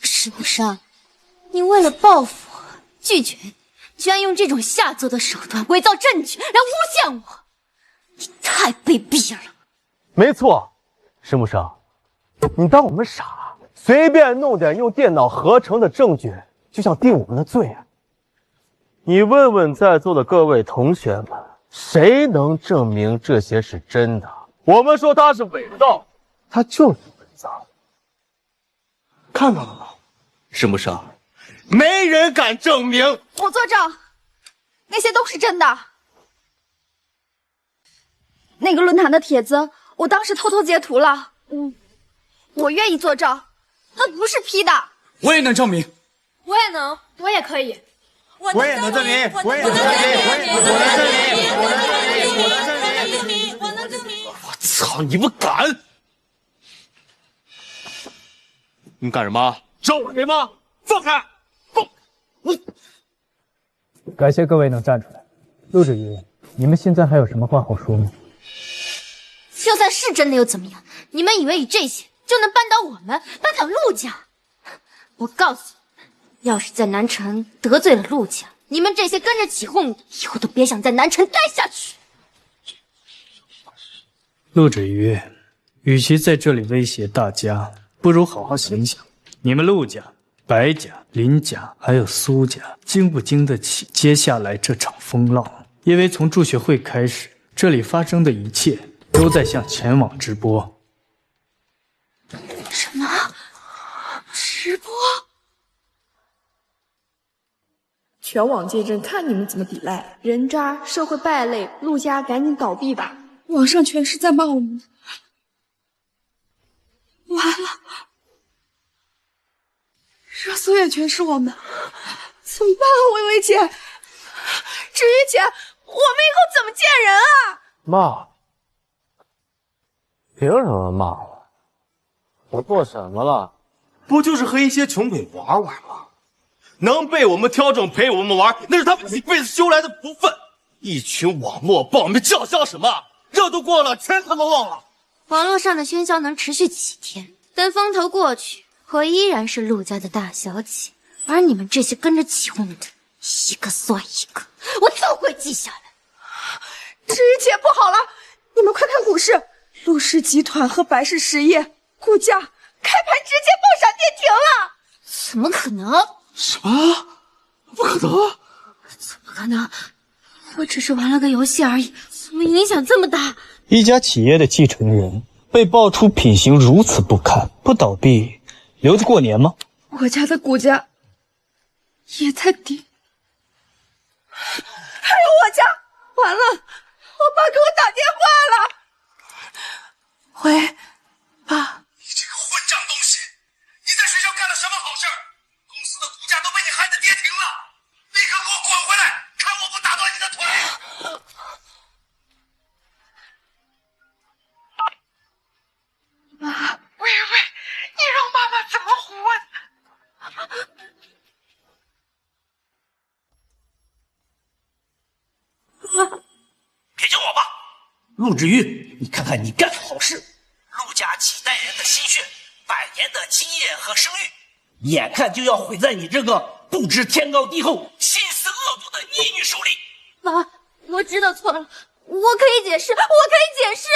石木生，你为了报复拒绝，居然用这种下作的手段伪造证据来诬陷我，你太卑鄙了。没错，石木生，你当我们傻，随便弄点用电脑合成的证据就想定我们的罪啊？你问问在座的各位同学们，谁能证明这些是真的？我们说它是伪造，它就是伪造。看到了吗？石木生，没人敢证明。我作证，那些都是真的。那个论坛的帖子，我当时偷偷截图了。我愿意作证，它不是 P 的。我也能证明。我也能，我也可以。我也能证明，我也能证明，我能证明。我操！你们敢？你干什么？找我给吗？放开！感谢各位能站出来。陆芷瑜，你们现在还有什么话好说吗？就算是真的又怎么样？你们以为以这些就能扳倒我们，扳倒陆家？我告诉你们，要是在南城得罪了陆家，你们这些跟着起哄的，以后都别想在南城待下去。陆芷瑜，与其在这里威胁大家，不如好好想想，你们陆家、白家、林家还有苏家，经不经得起接下来这场风浪？因为从祝学会开始，这里发生的一切都在向前网直播。什么？直播？全网见证，看你们怎么抵赖！人渣，社会败类，陆家赶紧倒闭吧！网上全是在骂我们。完了，热搜也全是我们，怎么办啊，薇薇姐？芷瑜姐，我们以后怎么见人啊？骂？凭什么骂我？我做什么了？不就是和一些穷鬼玩玩吗？能被我们挑中陪我们玩，那是他们一辈子修来的福分。一群网络暴民叫嚣什么？热度过了，全他妈忘了。网络上的喧嚣能持续几天？等风头过去，我依然是陆家的大小姐，而你们这些跟着起哄的，一个算一个，我都会记下来。芷瑜姐，不好了！你们快看股市，陆氏集团和白氏实业股价开盘直接爆闪跌停了。怎么可能？什么？不可能！怎么可能？我只是玩了个游戏而已，怎么影响这么大？一家企业的继承人被爆出品行如此不堪，不倒闭，留着过年吗？我家的股价也在跌，还有我家，完了，我爸给我打电话了。喂，爸。你这个混账东西，你在学校干了什么好事？公司的股价都被你害得跌停了，立刻给我滚回来，看我不打断你的腿！妈，喂，你让妈妈怎么活？别叫我爸，陆芷瑜，你看看你干的好事，陆家几代人的心血，百年的基业和声誉，眼看就要毁在你这个不知天高地厚、心思恶毒的逆女手里。妈，我知道错了，我可以解释，我可以解释。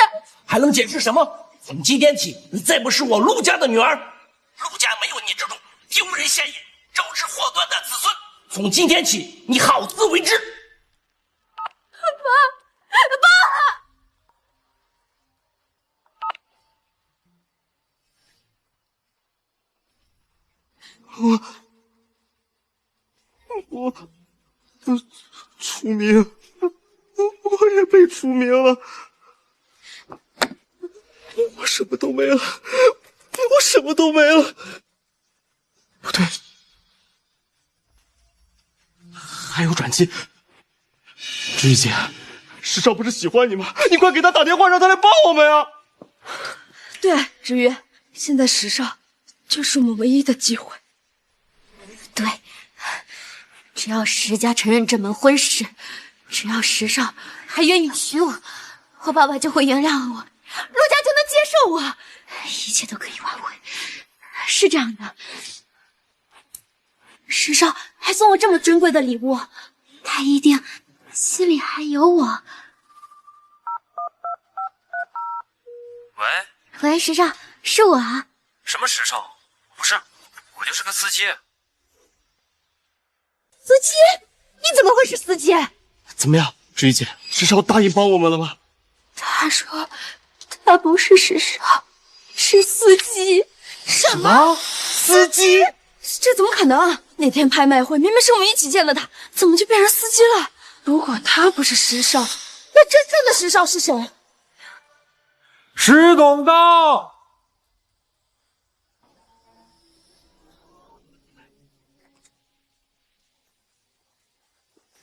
还能解释什么？从今天起，你再不是我陆家的女儿。陆家没有你这种丢人现眼、招致祸端的子孙。从今天起，你好自为之。我出名，我也被除名了，我什么都没了，我什么都没了。不对，还有转机。芷瑜姐，石少不是喜欢你吗？你快给他打电话，让他来帮我们呀！对，芷瑜，现在石少就是我们唯一的机会。对，只要石家承认这门婚事，只要石少还愿意娶我，我爸爸就会原谅我，陆家就能接受我，一切都可以挽回。是这样的，石少还送我这么珍贵的礼物，他一定心里还有我。喂，石少，是我啊。什么石少？不是，我就是个司机。司机？你怎么会是司机？怎么样，芷瑜姐，石少答应帮我们了吗？他说他不是石少，是司机。什么？司机？这怎么可能？那天拍卖会明明是我们一起见的他，怎么就变成司机了？如果他不是石少，那真正的石少是谁？石董到。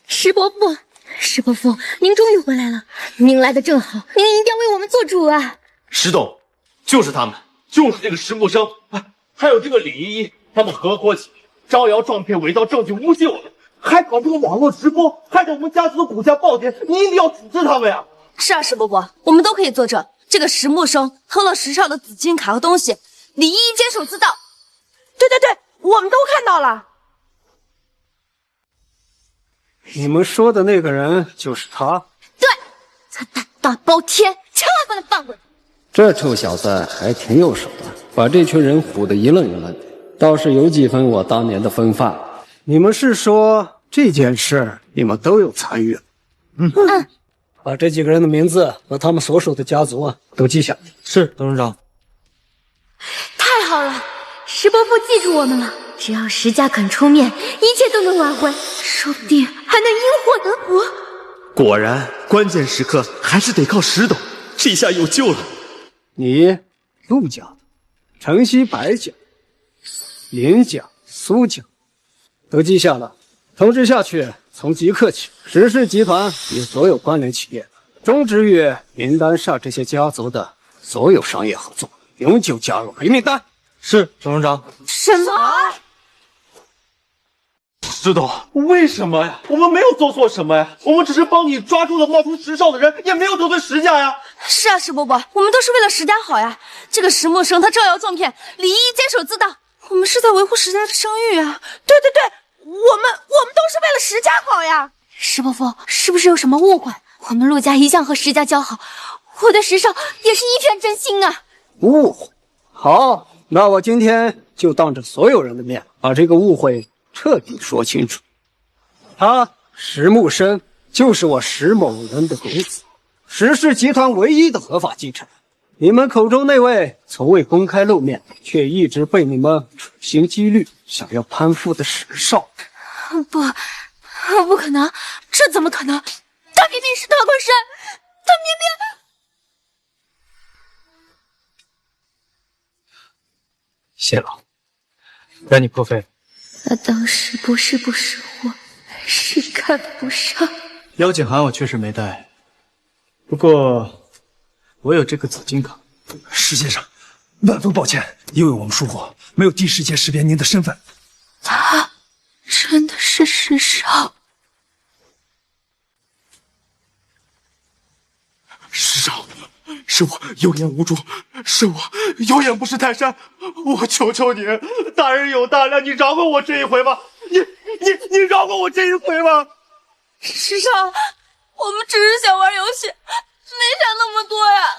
石伯父，石伯父，您终于回来了，您来的正好，您一定要为我们做主啊！石董，就是他们，就是这个石木生，还有这个李依依，他们合伙起来，招摇撞骗，伪造证据诬陷我们，还搞这个网络直播，害得我们家族的股价暴跌。你一定要处置他们呀！是啊，石伯伯，我们都可以作证。这个石木生偷了石少的紫金卡和东西，李依依监守自盗。对，我们都看到了。你们说的那个人就是他？对，他胆大包天，千万不能放过他。这臭小子还挺有手段，把这群人唬得一愣一愣的，倒是有几分我当年的风范。你们是说这件事你们都有参与？把这几个人的名字和他们所属的家族都记下来。是，董事长。太好了，石伯父记住我们了。只要石家肯出面，一切都能挽回，说不定还能因祸得福。果然，关键时刻还是得靠石董，这下有救了。你陆家的、城西白家、林家、苏家都记下了，通知下去，从即刻起，石氏集团与所有关联企业终止与名单上这些家族的所有商业合作，永久加入黑名单。是，董事长。什么？石董，为什么呀？我们没有做错什么呀，我们只是帮你抓住了冒充石少的人，也没有得罪石家呀。是啊，石伯伯，我们都是为了石家好呀。这个石木生他招摇撞骗，李依依监守自盗，我们是在维护石家的声誉啊。对，我们都是为了石家好呀。石伯父，是不是有什么误会？我们陆家一向和石家交好，我对石少也是一片真心啊。误会？好，那我今天就当着所有人的面，把这个误会彻底说清楚。他石木生就是我石某人的公子，石氏集团唯一的合法继承人。你们口中那位从未公开露面，却一直被你们处心积虑想要攀附的石少，不可能，这怎么可能？他明明是大官山，他明明……谢了，让你破费。他当时不是不识货，是看不上。邀请函我确实没带，不过我有这个紫金卡。石先生，万分抱歉，因为我们疏忽，没有第一时间识别您的身份。他真的是石少。石少，是我有眼无珠，是我有眼不识泰山，我求求你，大人有大量，你饶过我这一回吧，你饶过我这一回吧。石少，我们只是想玩游戏，没想那么多呀。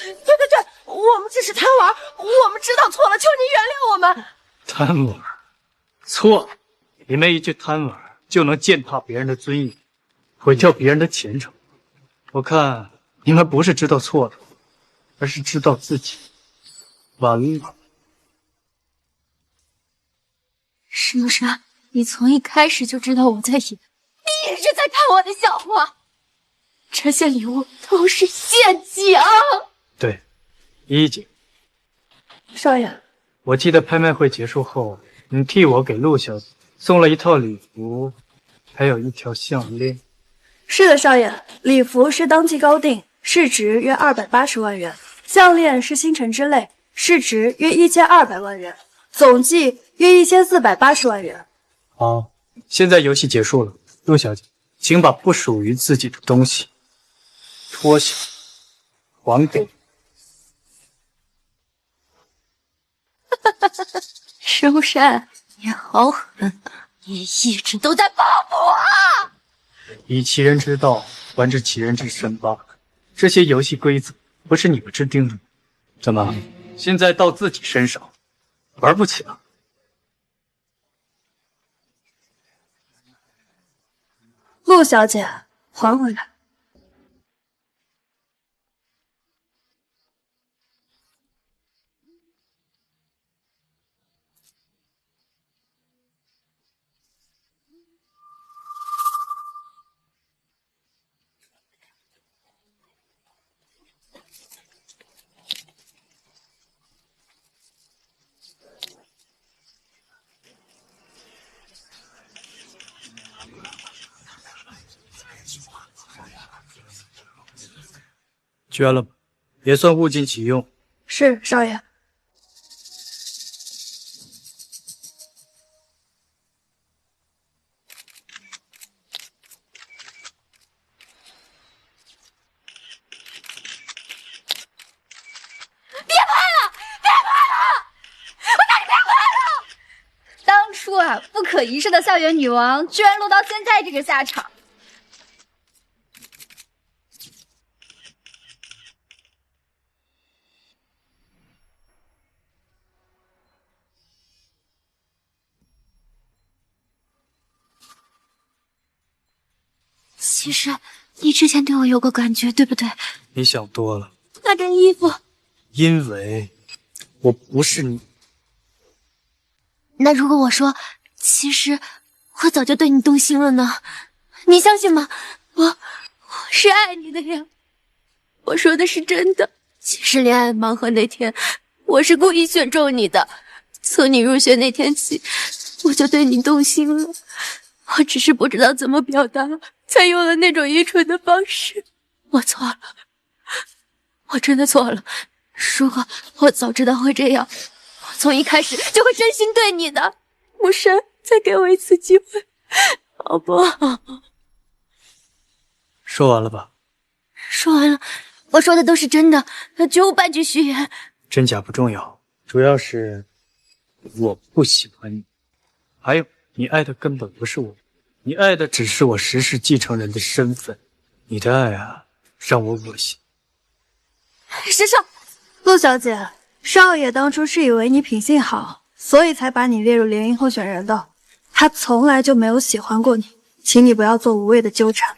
对，我们只是贪玩，我们知道错了，求你原谅我们。贪玩？错了，你们一句贪玩就能践踏别人的尊严，毁掉别人的前程。我看你们不是知道错了，而是知道自己完了。石木生，你从一开始就知道我在演，你一直在看我的笑话。这些礼物都是陷阱。对，一姐，少爷，我记得拍卖会结束后，你替我给陆小姐送了一套礼服，还有一条项链。是的，少爷，礼服是当季高定，市值约280万元；项链是星辰之泪，市值约1200万元，总计约1480万元。好，现在游戏结束了，陆小姐，请把不属于自己的东西脱下，还给。石无山，你好狠，你一直都在报复我。以其人之道还治其人之身罢了。这些游戏规则不是你们制定的吗？怎么现在到自己身上玩不起了？陆小姐，还回来。捐了吧，也算物尽其用。是，少爷。可一世的校园女王，居然落到现在这个下场。其实你之前对我有过感觉，对不对？你想多了。那件衣服，因为我不是你。那如果我说，其实我早就对你动心了呢？你相信吗？我是爱你的呀，我说的是真的。其实恋爱盲盒那天，我是故意选中你的。从你入学那天起，我就对你动心了。我只是不知道怎么表达，才用了那种愚蠢的方式。我错了，我真的错了。如果我早知道会这样，我从一开始就会真心对你的。木山，再给我一次机会，好不好？说完了吧？说完了，我说的都是真的，绝无半句虚言。真假不重要，主要是我不喜欢你。还有，你爱的根本不是我，你爱的只是我石氏继承人的身份。你的爱啊，让我恶心。石少，陆小姐，少爷当初是以为你品性好，所以才把你列入联姻候选人的。他从来就没有喜欢过你，请你不要做无谓的纠缠。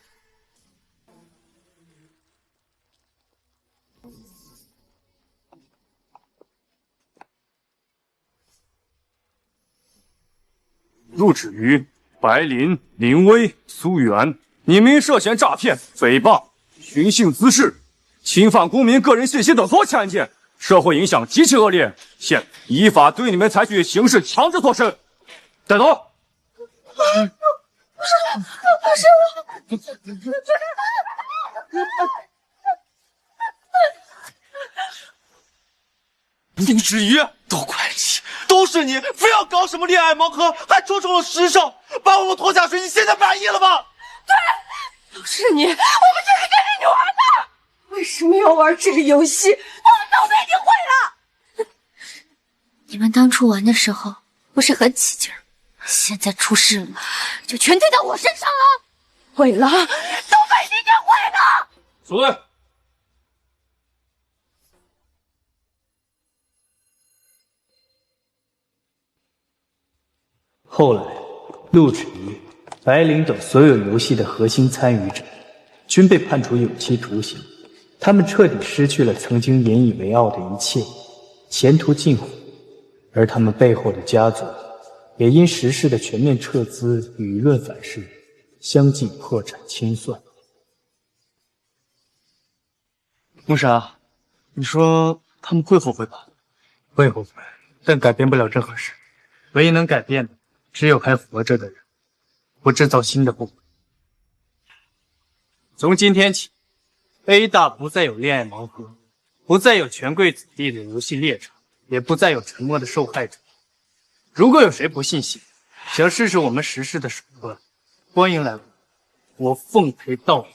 陆芷瑜、白灵、林薇、苏媛，你们因涉嫌诈骗、诽谤、寻衅滋事、侵犯公民个人信息等多起案件，社会影响极其恶劣，现依法对你们采取刑事强制措施，带走。不是我。林芷瑜，都怪你，都是你，非要搞什么恋爱盲盒，还戳中了石少，把我们拖下水，你现在满意了吗？对，都是你，我们就是跟着你玩的。为什么要玩这个游戏？我们都被你毁了。你们当初玩的时候不是很起劲儿，现在出事了，就全推到我身上了。毁了，都被你给毁了。出来。后来，陆芷瑜、白灵等所有游戏的核心参与者，均被判处有期徒刑。他们彻底失去了曾经引以为傲的一切，前途尽毁。而他们背后的家族，也因石氏的全面撤资与舆论反噬，相继破产清算。木莎，你说他们会后悔吧？会后悔，但改变不了任何事。唯一能改变的，只有还活着的人，不制造新的后悔。从今天起 ，A 大不再有恋爱盲盒，不再有权贵子弟的游戏猎场，也不再有沉默的受害者。如果有谁不信邪，想试试我们石氏的手段，欢迎来问，我奉陪到底。